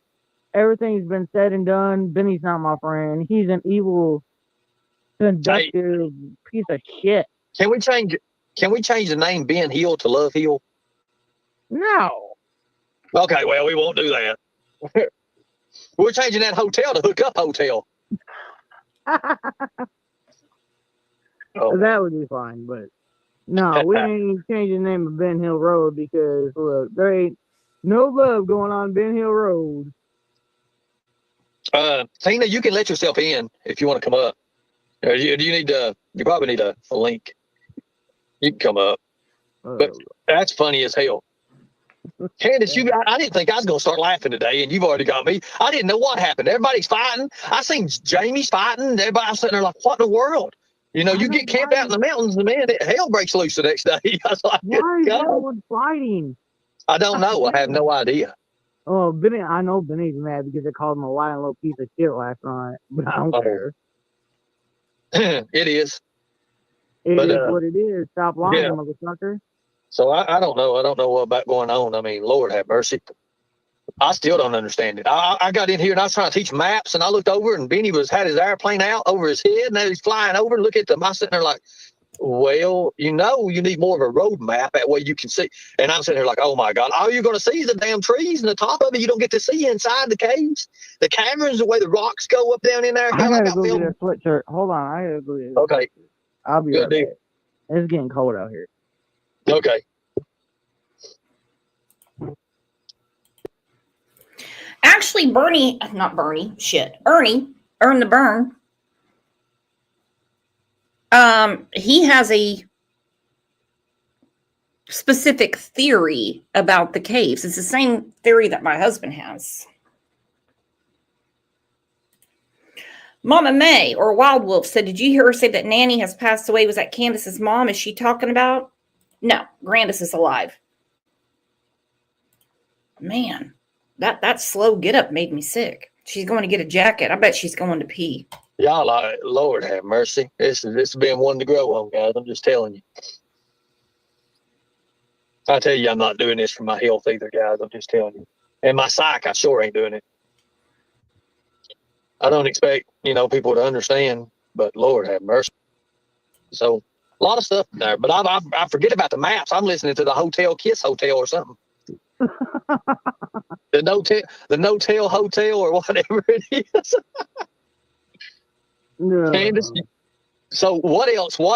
everything's been said and done, Benny's not my friend. He's an evil, seductive piece of shit. Can we change the name Ben Hill to Love Hill? No. Okay, well, we won't do that. We're changing that hotel to Hook Up Hotel. That would be fine, but no, we ain't changing the name of Ben Hill Road because look, there ain't no love going on Ben Hill Road. Tina, you can let yourself in if you want to come up. You probably need a link. You can come up. But that's funny as hell. Candus, I didn't think I was going to start laughing today, and you've already got me. I didn't know what happened. Everybody's fighting. I seen Jamie's fighting. Everybody's sitting there like, what in the world? You get camped out in the mountains, and man, hell breaks loose the next day. I was like, why is everyone fighting? I don't know. I have no idea. Oh, Benny, I know Benny's mad because they called him a lying little piece of shit last night, but I don't care. It is. It is what it is. Stop lying, motherfucker. So I don't know. I don't know what about going on. I mean, Lord have mercy. I still don't understand it. I got in here and I was trying to teach maps, and I looked over and Benny had his airplane out over his head, and now he's flying over and look at them. I was sitting there like, well, you need more of a road map. That way you can see. And I'm sitting there like, oh my God, all you're going to see is the damn trees and the top of it. You don't get to see inside the caves, the caverns, the way the rocks go up down in there. I gotta go get a sweatshirt. Hold on, I gotta go get a Okay. I'll be right back. It's getting cold out here. Okay. Actually, Ernie earned the burn. He has a specific theory about the caves. It's the same theory that my husband has. Mama May or Wild Wolf said, did you hear her say that Nanny has passed away? Was that Candus's mom? Is she talking about? No, Grandis is alive. Man, that slow get up made me sick. She's going to get a jacket. I bet she's going to pee. Y'all, Lord have mercy. This has been one to grow on, guys. I'm just telling you. I tell you, I'm not doing this for my health either, guys. I'm just telling you. And my psych, I sure ain't doing it. I don't expect, people to understand, but Lord have mercy. So a lot of stuff there, but I forget about the maps. I'm listening to the Hotel Kiss Hotel or something. the No-Tell Hotel or whatever it is. No. Candus, so what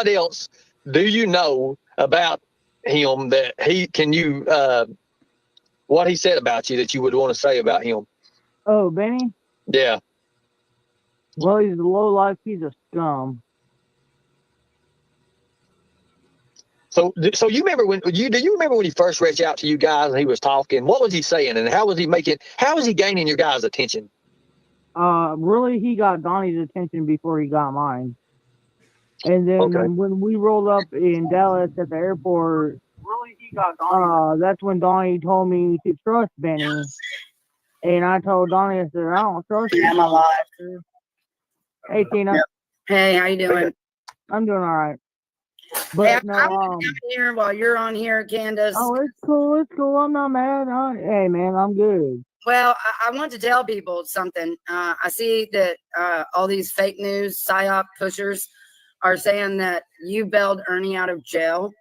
else do you know about him that what he said about you that you would want to say about him? Oh, Benny? Yeah. Well, he's a low life piece of scum. So you remember do you remember when he first reached out to you guys and he was talking? What was he saying and how was he gaining your guys' attention? Really, he got Donnie's attention before he got mine. And then when we rolled up in Dallas at the airport, really he got Donnie. That's when Donnie told me to trust Benny. And I told Donnie, I said, I don't trust you. I'm alive. Hey, Tina. Hey, how you doing? I'm doing all right. But Hey, no, I'm here while you're on here, Candus. Oh, it's cool. It's cool. I'm not mad. Hey, man, I'm good. Well, I want to tell people something. I see that all these fake news psyop pushers are saying that you bailed Ernie out of jail.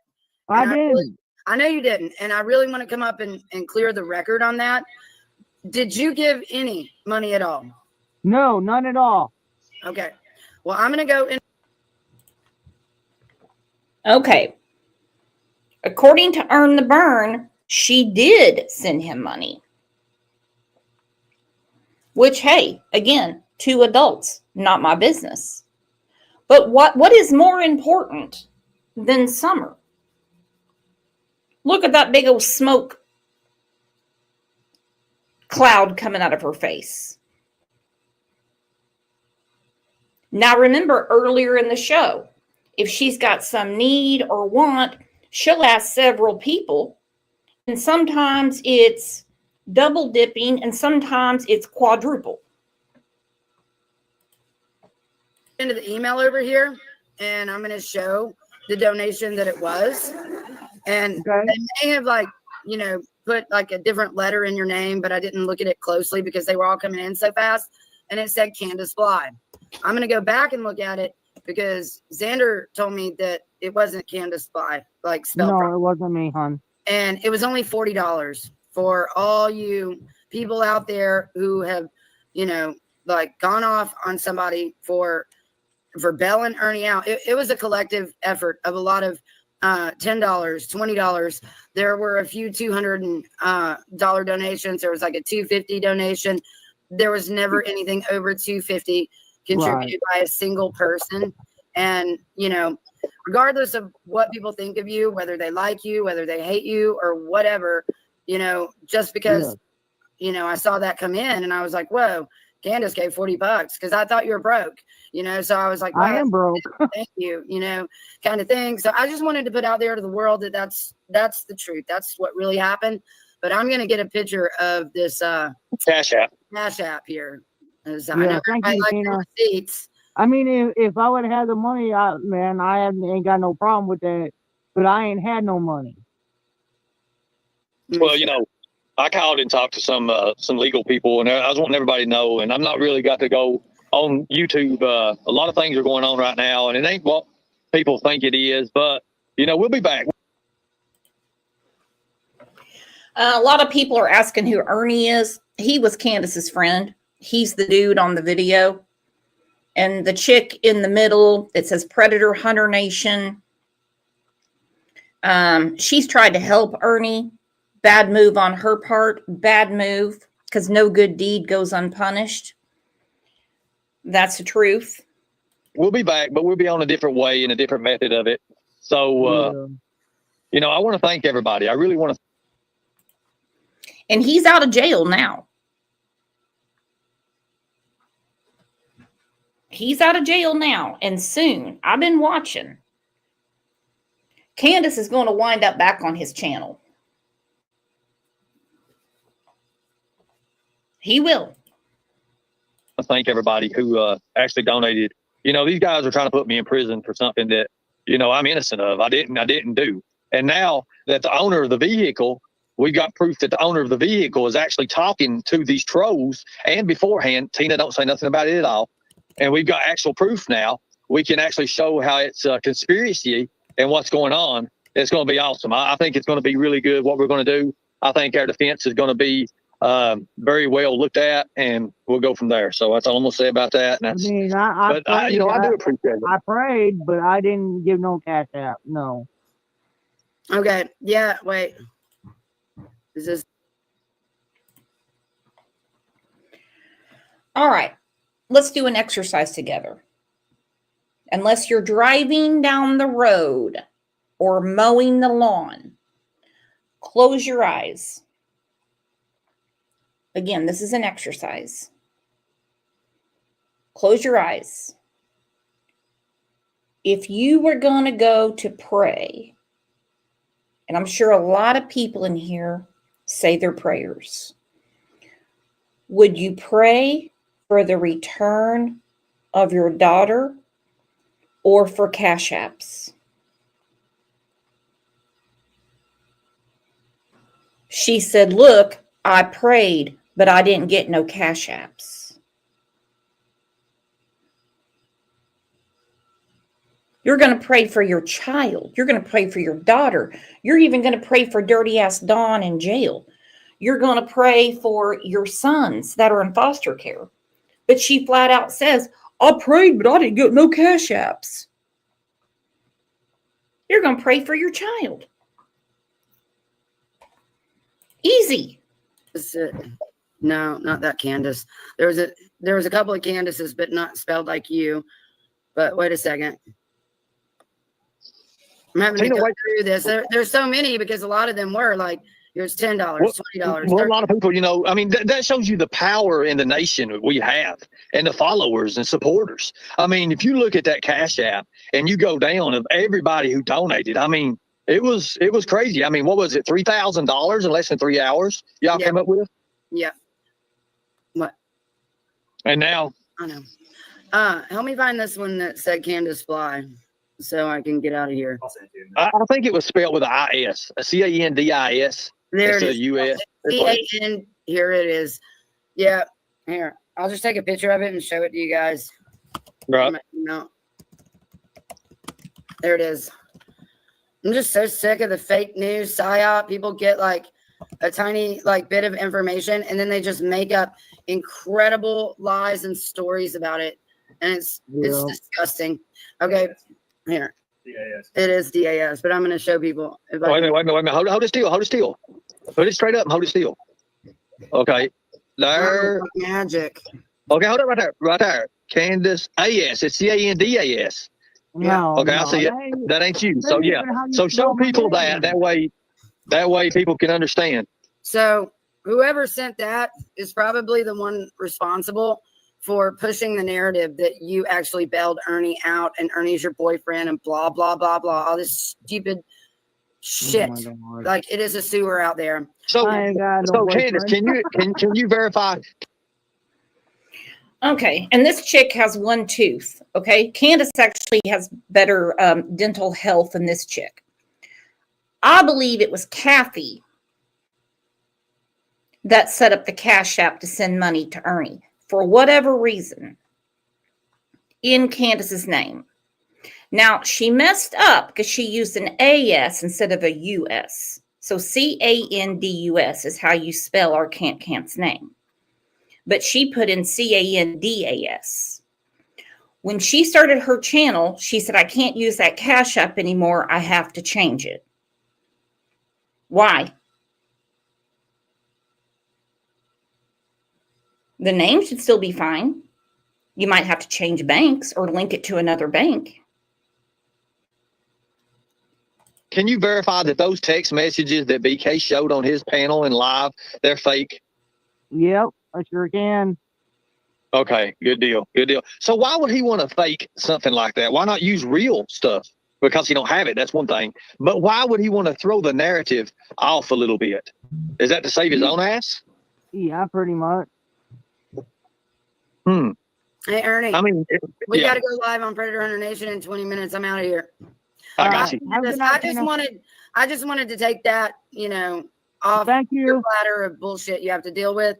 I didn't. I know you didn't. And I really want to come up and clear the record on that. Did you give any money at all? No, none at all. Okay. Well, I'm going to go in. Okay. According to Earn the Burn, she did send him money. Which, hey, again, 2 adults, not my business. But what is more important than Summer? Look at that big old smoke cloud coming out of her face. Now, remember earlier in the show, if she's got some need or want, she'll ask several people. And sometimes it's double dipping and sometimes it's quadruple. Into the email over here, and I'm going to show the donation that it was. And they may have put like a different letter in your name, but I didn't look at it closely because they were all coming in so fast. And it said Candus Bly. I'm going to go back and look at it because Xander told me that it wasn't Candus Bly, like spelled No, it wasn't me, hon. And it was only $40 for all you people out there who have, gone off on somebody for bailing Ernie out. It was a collective effort of a lot of $10, $20. There were a few $200 donations. There was like a $250 donation. There was never anything over $250 contributed by a single person. And, regardless of what people think of you, whether they like you, whether they hate you or whatever, just because, I saw that come in and I was like, whoa, Candus gave $40 because I thought you were broke, so I was like, wow, I am broke. Thank you, kind of thing. So I just wanted to put out there to the world that that's the truth. That's what really happened. But I'm going to get a picture of this Cash App here. I Yeah, know thank everybody you, likes Tina. the receipts. I mean, if I would have had the money, I ain't got no problem with that. But I ain't had no money. Well, I called and talked to some legal people, and I was wanting everybody to know, and I'm not really got to go on YouTube. A lot of things are going on right now, and it ain't what people think it is, but, we'll be back. A lot of people are asking who Ernie is. He was Candus's friend. He's the dude on the video. And the chick in the middle, it says Predator Hunter Nation. She's tried to help Ernie. Bad move on her part. Bad move, because no good deed goes unpunished. That's the truth. We'll be back, but we'll be on a different way and a different method of it. So, I want to thank everybody. I really want to. And he's out of jail now. He's out of jail now, and soon, I've been watching, Candus is going to wind up back on his channel. He will. I thank everybody who actually donated. You know, these guys are trying to put me in prison for something that, you know, I'm innocent of. I didn't do. And now that the owner of the vehicle, we got proof that the owner of the vehicle is actually talking to these trolls. And beforehand, Tina don't say nothing about it at all. And we've got actual proof now. We can actually show how it's a conspiracy and what's going on. It's going to be awesome. I think it's going to be really good what we're going to do. I think our defense is going to be very well looked at, and we'll go from there. So that's all I'm going to say about that. And that's, I mean, I you know, I do appreciate it. I prayed, but I didn't give no cash out. No. Okay. Yeah. Wait. Is this? All right. Let's do an exercise together. Unless you're driving down the road or mowing the lawn, close your eyes. Again, this is an exercise. Close your eyes. If you were going to go to pray, and I'm sure a lot of people in here say their prayers, would you pray for the return of your daughter or for cash apps? She said, look, I prayed, but I didn't get no cash apps. You're going to pray for your child. You're going to pray for your daughter. You're even going to pray for dirty ass Dawn in jail. You're going to pray for your sons that are in foster care. But she flat out says, I prayed, but I didn't get no cash apps. You're going to pray for your child. Easy. No, not that Candus. There was a couple of Canduses, but not spelled like you. But wait a second. I'm having to go through this. There's so many because a lot of them were like, here's $10, $20. Well, a lot of people, you know, I mean, that shows you the power in the nation we have and the followers and supporters. I mean, if you look at that Cash App and you go down of everybody who donated, I mean, it was crazy. I mean, what was it? $3,000 in less than 3 hours y'all came up with? Yeah. What? And now? I know. Help me find this one that said Candus Fly so I can get out of here. I think it was spelled with an I-S, a C-A-N-D-I-S. There it is. U-S. C-A-N. Here it is. Yeah. Here. I'll just take a picture of it and show it to you guys. Right. No. There it is. I'm just so sick of the fake news psyop. People get like a tiny like bit of information and then they just make up incredible lies and stories about it. And it's disgusting. Okay. Here. DAS. It is DAS, but I'm going to show people. Wait a minute. Hold it still. Put it straight up and hold it still. Okay. There. Oh, magic. Okay, hold it right there. Candus A-S. It's C-A-N-D-A-S. No. Okay, I see it. That ain't you. So yeah. So show people that way people can understand. So whoever sent that is probably the one responsible for pushing the narrative that you actually bailed Ernie out and Ernie's your boyfriend and blah, blah, blah, blah, all this stupid shit. Like it is a sewer out there. So Candus, can you verify? Okay, and this chick has one tooth, okay? Candus actually has better dental health than this chick. I believe it was Kathy that set up the Cash App to send money to Ernie for whatever reason in Candus's name. Now, she messed up because she used an A-S instead of a U-S. So C-A-N-D-U-S is how you spell our Cant's name. But she put in C-A-N-D-A-S. When she started her channel, she said, I can't use that Cash App anymore. I have to change it. Why? The name should still be fine. You might have to change banks or link it to another bank. Can you verify that those text messages that BK showed on his panel and live, they're fake? Yep, I sure can. Okay, good deal. Good deal. So why would he want to fake something like that? Why not use real stuff? Because he don't have it. That's one thing. But why would he want to throw the narrative off a little bit? Is that to save his own ass? Yeah, pretty much. Hey, Ernie. I mean, we got to go live on Predator Hunter Nation in 20 minutes. I'm out of here. I got you. I just wanted to take that, off your platter of bullshit you have to deal with,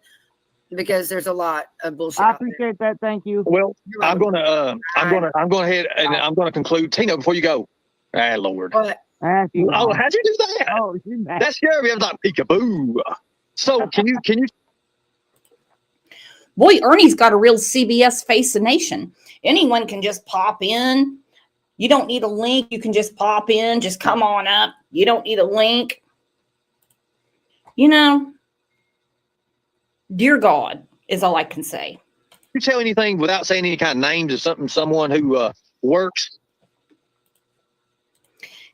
because there's a lot of bullshit. I appreciate that. Thank you. Well, I'm going ahead and I'm going to conclude. Tina, before you go. Ah, Lord. What? Oh, how'd you do that? Oh, that's scary. I was like, peekaboo. So can you? Boy, Ernie's got a real CBS fascination. Anyone can just pop in. You don't need a link. You can just pop in. Just come on up. You don't need a link. Dear God is all I can say. You tell anything without saying any kind of names or someone who works?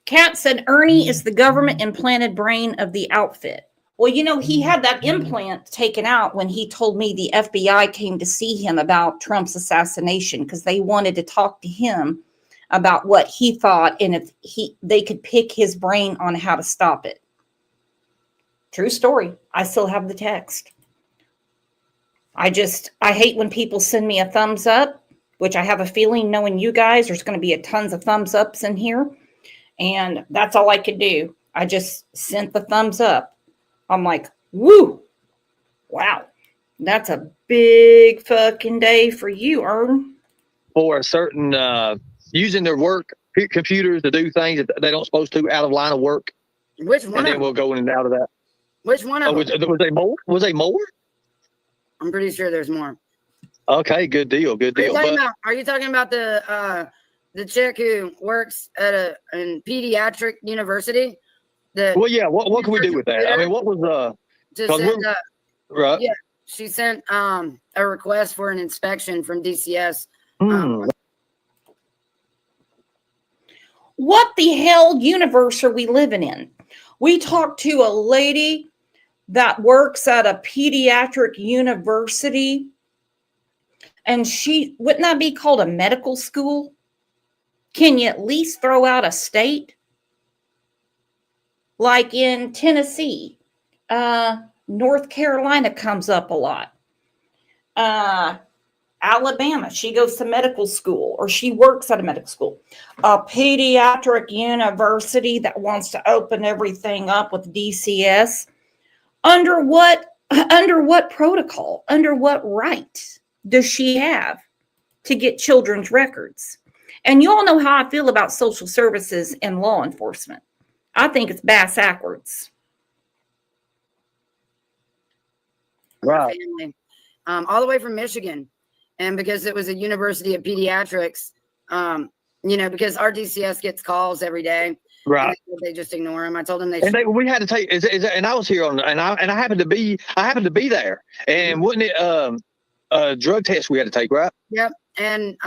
Kat said Ernie is the government implanted brain of the outfit. Well, he had that implant taken out when he told me the FBI came to see him about Trump's assassination, because they wanted to talk to him about what he thought and if they could pick his brain on how to stop it. True story. I still have the text. I hate when people send me a thumbs up, which I have a feeling, knowing you guys, there's going to be a tons of thumbs ups in here. And that's all I could do. I just sent the thumbs up. I'm like, woo, wow, that's a big fucking day for you, Ern. For a certain, using their work computers to do things that they don't supposed to, out of line of work. Which one? And then we'll go in and out of that. Which one of them? Was they more? Was they more? I'm pretty sure there's more. Okay, good deal, good deal. Are you talking about the chick who works at in pediatric university? Well, yeah. What can we do with that? I mean, what was right? Yeah, she sent a request for an inspection from DCS. What the hell universe are we living in? We talked to a lady that works at a pediatric university, and wouldn't that be called a medical school? Can you at least throw out a state? Like in Tennessee, North Carolina comes up a lot. Alabama, she goes to medical school, or she works at a medical school. A pediatric university that wants to open everything up with DCS. Under what protocol? Under what right does she have to get children's records? And you all know how I feel about social services and law enforcement. I think it's bass-ackwards. Right. All the way from Michigan. And because it was a university of pediatrics, because our DCS gets calls every day. Right. They just ignore them. I told them we had to take, and I was here and I happened to be there. And wasn't it a drug test we had to take, right? Yep. And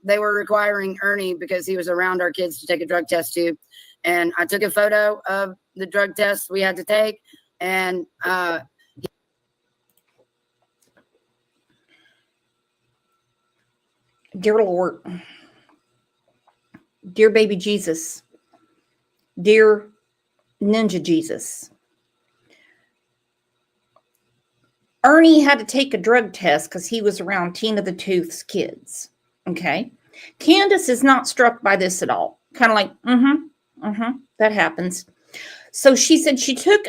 they were requiring Ernie, because he was around our kids, to take a drug test too. And I took a photo of the drug test we had to take. And dear Lord, dear baby Jesus, dear Ninja Jesus, Ernie had to take a drug test because he was around Tina the Tooth's kids. Okay. Candus is not struck by this at all. Kind of like, that happens. So she said she took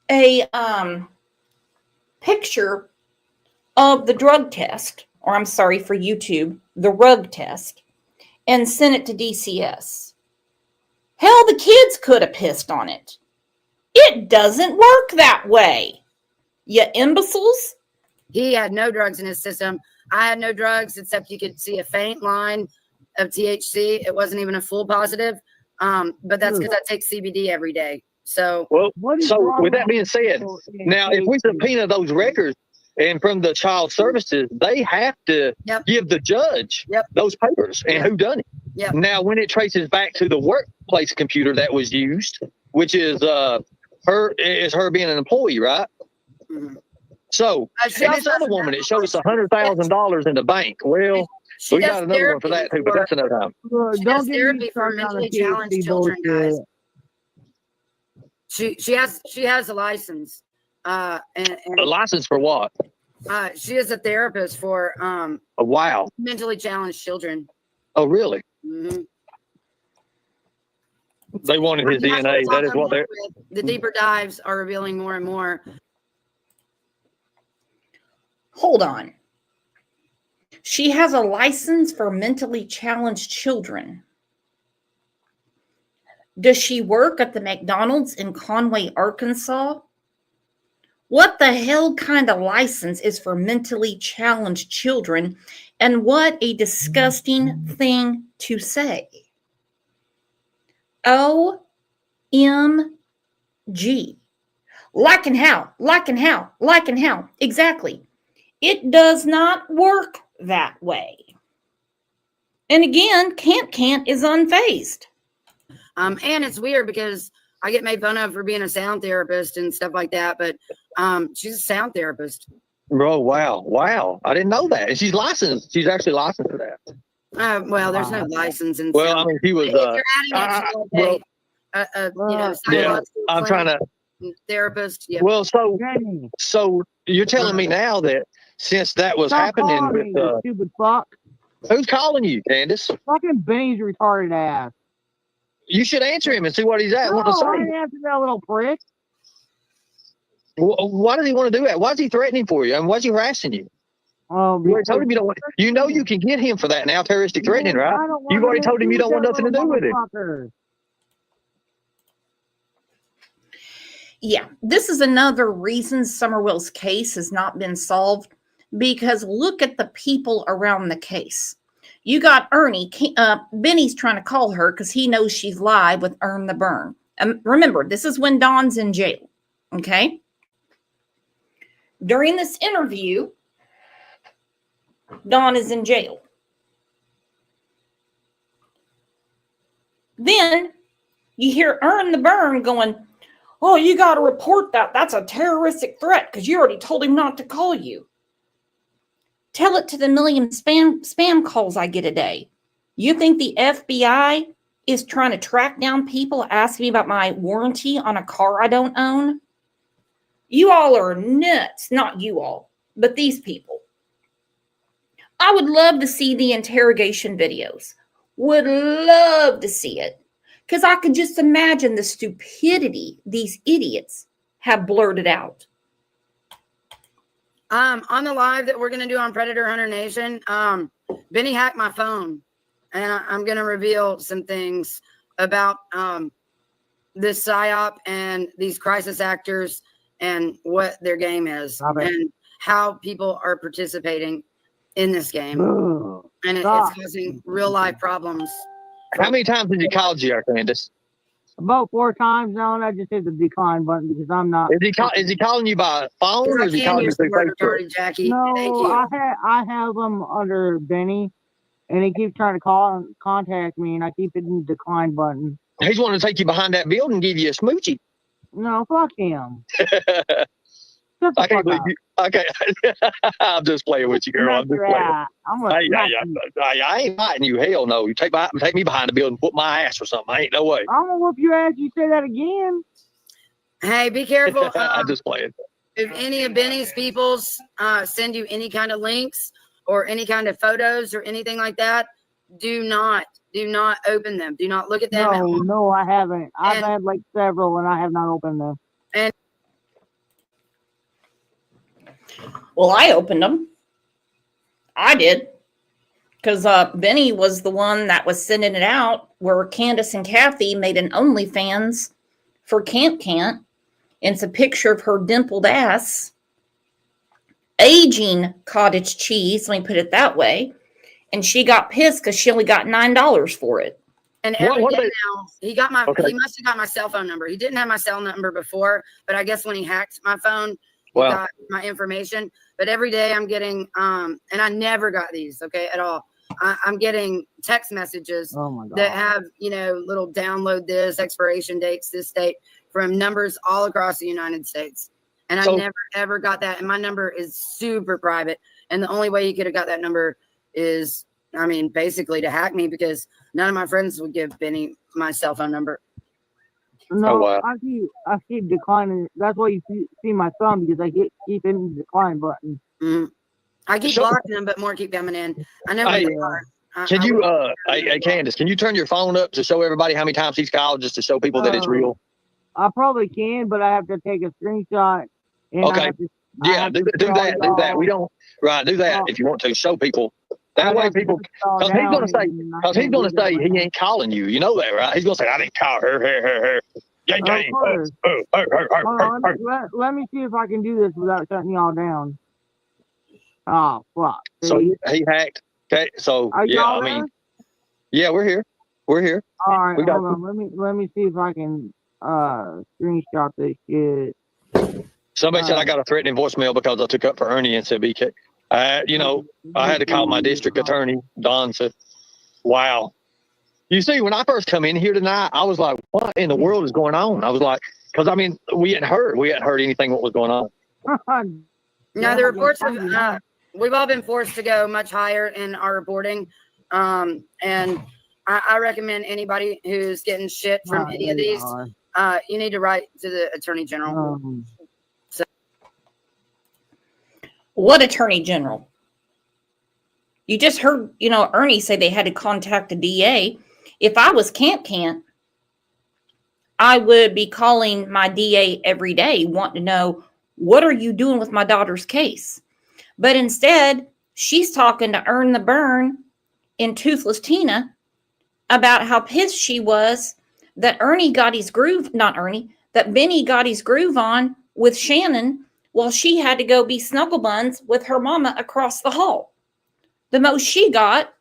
a picture of the drug test, or I'm sorry for YouTube, the rug test, and sent it to DCS. Hell, the kids could have pissed on it. It doesn't work that way. You imbeciles. He had no drugs in his system. I had no drugs, except you could see a faint line of THC. It wasn't even a full positive. But that's because I take CBD every day. So, so with that being said, now if we subpoena those records and from the child services, they have to give the judge those papers and who done it. Yep. Now, when it traces back to the workplace computer that was used, which is her being an employee, right? Mm-hmm. So, She and also this other has woman, it shows medical $100,000 in the bank. Well, She we does got another one for therapy that too, but for that's another time. Look, she don't does get me therapy for started on the mentally challenged THC children, guys. bullshit. She has a license. And A license for what? she is a therapist for Oh, wow. mentally challenged children. Oh, really? Mm-hmm. They wanted his DNA. That is what they're. The deeper dives are revealing more and more. Hold on. She has a license for mentally challenged children. Does she work at the McDonald's in Conway, Arkansas? What the hell kind of license is for mentally challenged children? And what a disgusting thing to say. OMG. Like and how. Exactly. It does not work that way. And again, can't is unfazed. And it's weird because I get made fun of for being a sound therapist and stuff like that, but she's a sound therapist. Bro, wow. I didn't know that. And she's licensed. She's actually licensed for that. Well, there's no license in Well, sound. I mean, he was. If you're adding it to psychological I'm trying to. Therapist. Yeah. Well, so you're telling me now that since that was happening with you stupid fuck. Who's calling you, Candus? Fucking Benny's retarded ass. You should answer him and see what he's at. No, Want to I say? didn't answer that little prick. Why does he want to do that? Why is he threatening for you? And why's he harassing you? You already told him you don't want. You know you can get him for that now, terroristic threatening, right? You've already told him you don't want nothing to do with it. Yeah, this is another reason Somerville's case has not been solved, because look at the people around the case. You got Ernie. Benny's trying to call her because he knows she's live with Earn the Burn. Remember, this is when Dawn's in jail, okay? During this interview, Dawn is in jail. Then you hear Earn the Burn going, oh, you got to report that. That's a terroristic threat because you already told him not to call you. Tell it to the million spam calls I get a day. You think the FBI is trying to track down people asking me about my warranty on a car I don't own? You all are nuts. Not you all, but these people. I would love to see the interrogation videos. Would love to see it. Because I could just imagine the stupidity these idiots have blurted out. On the live that we're going to do on Predator Hunter Nation, Benny hacked my phone. And I'm going to reveal some things about this PSYOP and these crisis actors and what their game is and how people are participating in this game. And it's causing real life problems. How many times did he call you, Candus? About 4 times now, and I just hit the decline button because I'm not. Is he calling you by phone or is he calling you through Facebook? Jackie. No, Thank you. I have them under Benny, and he keeps trying to call and contact me, and I keep hitting the decline button. He's wanting to take you behind that building and give you a smoochie. No, fuck him. I can't believe you. Okay, I'm just playing with you, girl. I'm just playing. I ain't fighting you. Hell no. You take me behind the building, put my ass or something. I ain't no way. I'm gonna whoop your ass. You say that again. Hey, be careful. I'm just playing. If any of Benny's peoples send you any kind of links or any kind of photos or anything like that, do not open them. Do not look at them. No, I haven't. I've had like several, and I have not opened them. And well, I opened them. I did. Because Benny was the one that was sending it out, where Candus and Kathy made an OnlyFans for Can't. And it's a picture of her dimpled ass, aging cottage cheese, let me put it that way. And she got pissed because she only got $9 for it. And every day now, he must have got my cell phone number. He didn't have my cell number before, but I guess when he hacked my phone, he got my information. But every day I'm getting, and I never got these, okay, at all. I'm getting text messages that have, little download this, expiration dates, this date, from numbers all across the United States. And I So- never ever got that. And my number is super private. And the only way he could have got that number is, I mean, basically to hack me, because none of my friends would give Benny my cell phone number. No, wow. I keep declining. That's why you see my thumb, because I keep hitting the decline button. Mhm. I keep So- blocking them, but more keep coming in. I know who Hey, they are. Can I you, would- hey, Candace, can you turn your phone up to show everybody how many times he's called, just to show people that it's real? I probably can, but I have to take a screenshot. And I Okay. have to, Yeah, do that. We don't, right, do that if you want to, show people. That way people, because he's going to say he ain't calling you. You know that, right? He's going to say, I didn't call her. Gang, gang. Hold on, let me see if I can do this without shutting y'all down. Oh, fuck. So See? he hacked. Okay, so Are yeah, y'all I mean, there? yeah, we're here. We're here. All right, We got hold on. Let me see if I can screenshot this shit. Somebody said I got a threatening voicemail because I took up for Ernie and said BK. You know, I had to call my district attorney. Don said, wow. You see, when I first come in here tonight, I was like, what in the world is going on? I was like, because I mean, we hadn't heard anything what was going on. No, the reports have, we've all been forced to go much higher in our reporting. And I recommend anybody who's getting shit from any of these, you need to write to the Attorney General. What Attorney General? You just heard, Ernie say they had to contact the DA. If I was Cant, I would be calling my DA every day, wanting to know, what are you doing with my daughter's case? But instead, she's talking to Earn the Burn in Toothless Tina about how pissed she was that Benny got his groove on with Shannon while she had to go be snuggle buns with her mama across the hall. The most she got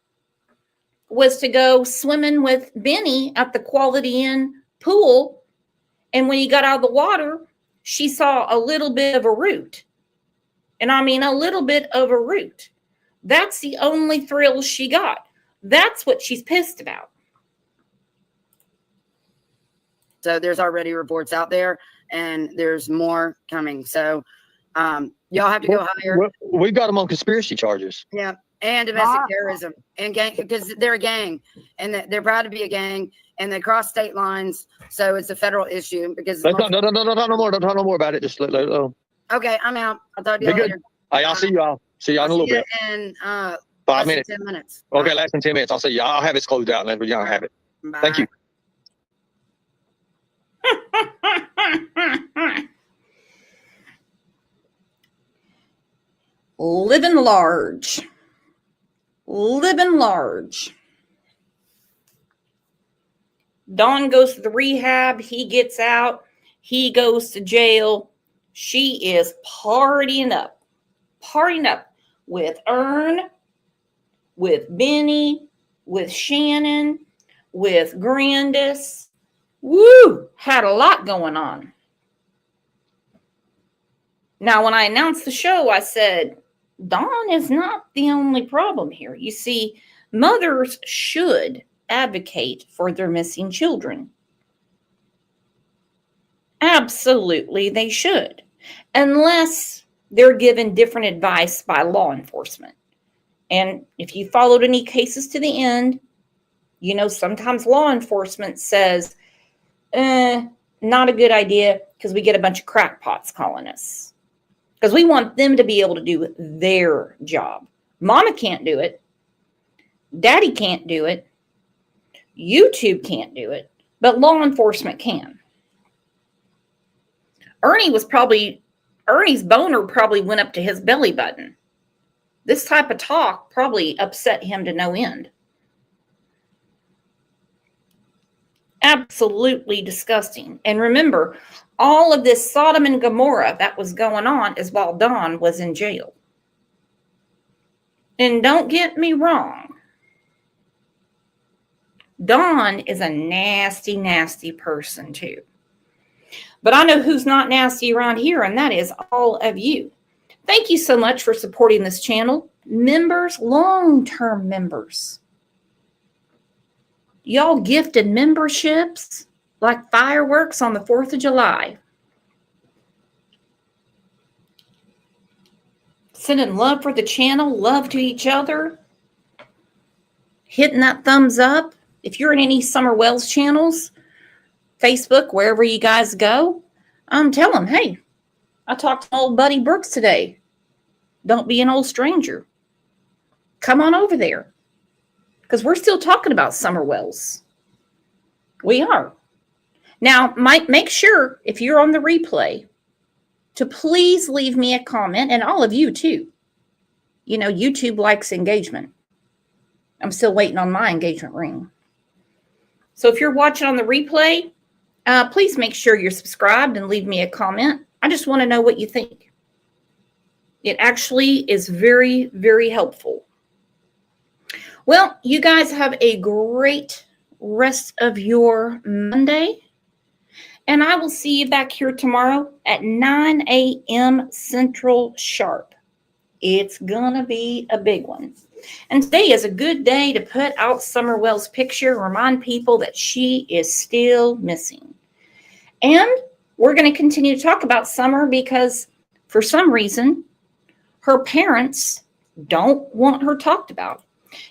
was to go swimming with Benny at the Quality Inn pool. And when he got out of the water, she saw a little bit of a root. And I mean, a little bit of a root. That's the only thrill she got. That's what she's pissed about. So there's already reports out there, and there's more coming. So y'all have to go higher. We've got them on conspiracy charges. Yeah, and domestic terrorism, and gang, because they're a gang, and they're proud to be a gang, and they cross state lines. So it's a federal issue because. No more. Don't talk no more about it. Just let it alone. Okay, I'm out. I'll talk to you later. Hey, I'll see y'all. See y'all in a little bit. In 5 minutes. 10 minutes. Okay, less than 10 minutes. I'll see you. I'll have it closed out and let y'all have it. Bye. Thank you. Living large. Don goes to the rehab. He gets out. He goes to jail. She is partying up with Ern, with Benny, with Shannon, with Grandis. Woo! Had a lot going on. Now, when I announced the show, I said, Dawn is not the only problem here. You see, mothers should advocate for their missing children. Absolutely, they should. Unless they're given different advice by law enforcement. And if you followed any cases to the end, sometimes law enforcement says, not a good idea because we get a bunch of crackpots calling us. Because we want them to be able to do their job. Mama can't do it. Daddy can't do it. YouTube can't do it. But law enforcement can. Ernie's boner probably went up to his belly button. This type of talk probably upset him to no end. Absolutely disgusting. And remember, all of this Sodom and Gomorrah that was going on is while Don was in jail. And don't get me wrong. Don is a nasty, nasty person too. But I know who's not nasty around here, and that is all of you. Thank you so much for supporting this channel. Members, long-term members. Y'all gifted memberships like fireworks on the 4th of July. sending love for the channel, love to each other, hitting that thumbs up. If you're in any Summer Wells channels, Facebook, wherever you guys go, tell them, hey, I talked to old buddy Brooks today. Don't be an old stranger. Come on over there. Because we're still talking about Summer Wells. We are. Now, make sure, if you're on the replay, to please leave me a comment, and all of you too. You know, YouTube likes engagement. I'm still waiting on my engagement ring. So if you're watching on the replay, please make sure you're subscribed and leave me a comment. I just want to know what you think. It actually is very, very helpful. Well, you guys have a great rest of your Monday. And I will see you back here tomorrow at 9 a.m. Central sharp. It's going to be a big one. And today is a good day to put out Summer Wells' picture, remind people that she is still missing. And we're going to continue to talk about Summer because for some reason, her parents don't want her talked about.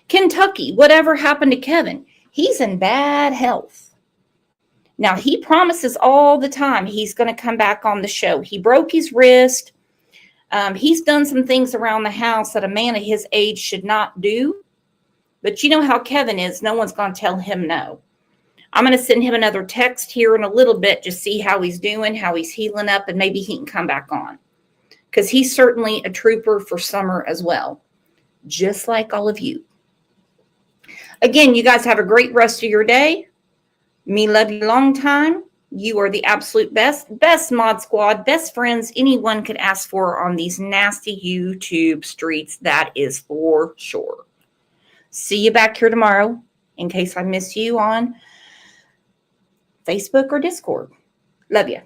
Kentucky, whatever happened to Kevin? He's in bad health. Now, he promises all the time he's going to come back on the show. He broke his wrist. He's done some things around the house that a man of his age should not do. But you know how Kevin is. No one's going to tell him no. I'm going to send him another text here in a little bit to see how he's doing, how he's healing up, and maybe he can come back on. Because he's certainly a trooper for Summer as well. Just like all of you. Again, you guys have a great rest of your day. Me love you long time. You are the absolute best mod squad, best friends anyone could ask for on these nasty YouTube streets. That is for sure. See you back here tomorrow in case I miss you on Facebook or Discord. Love you.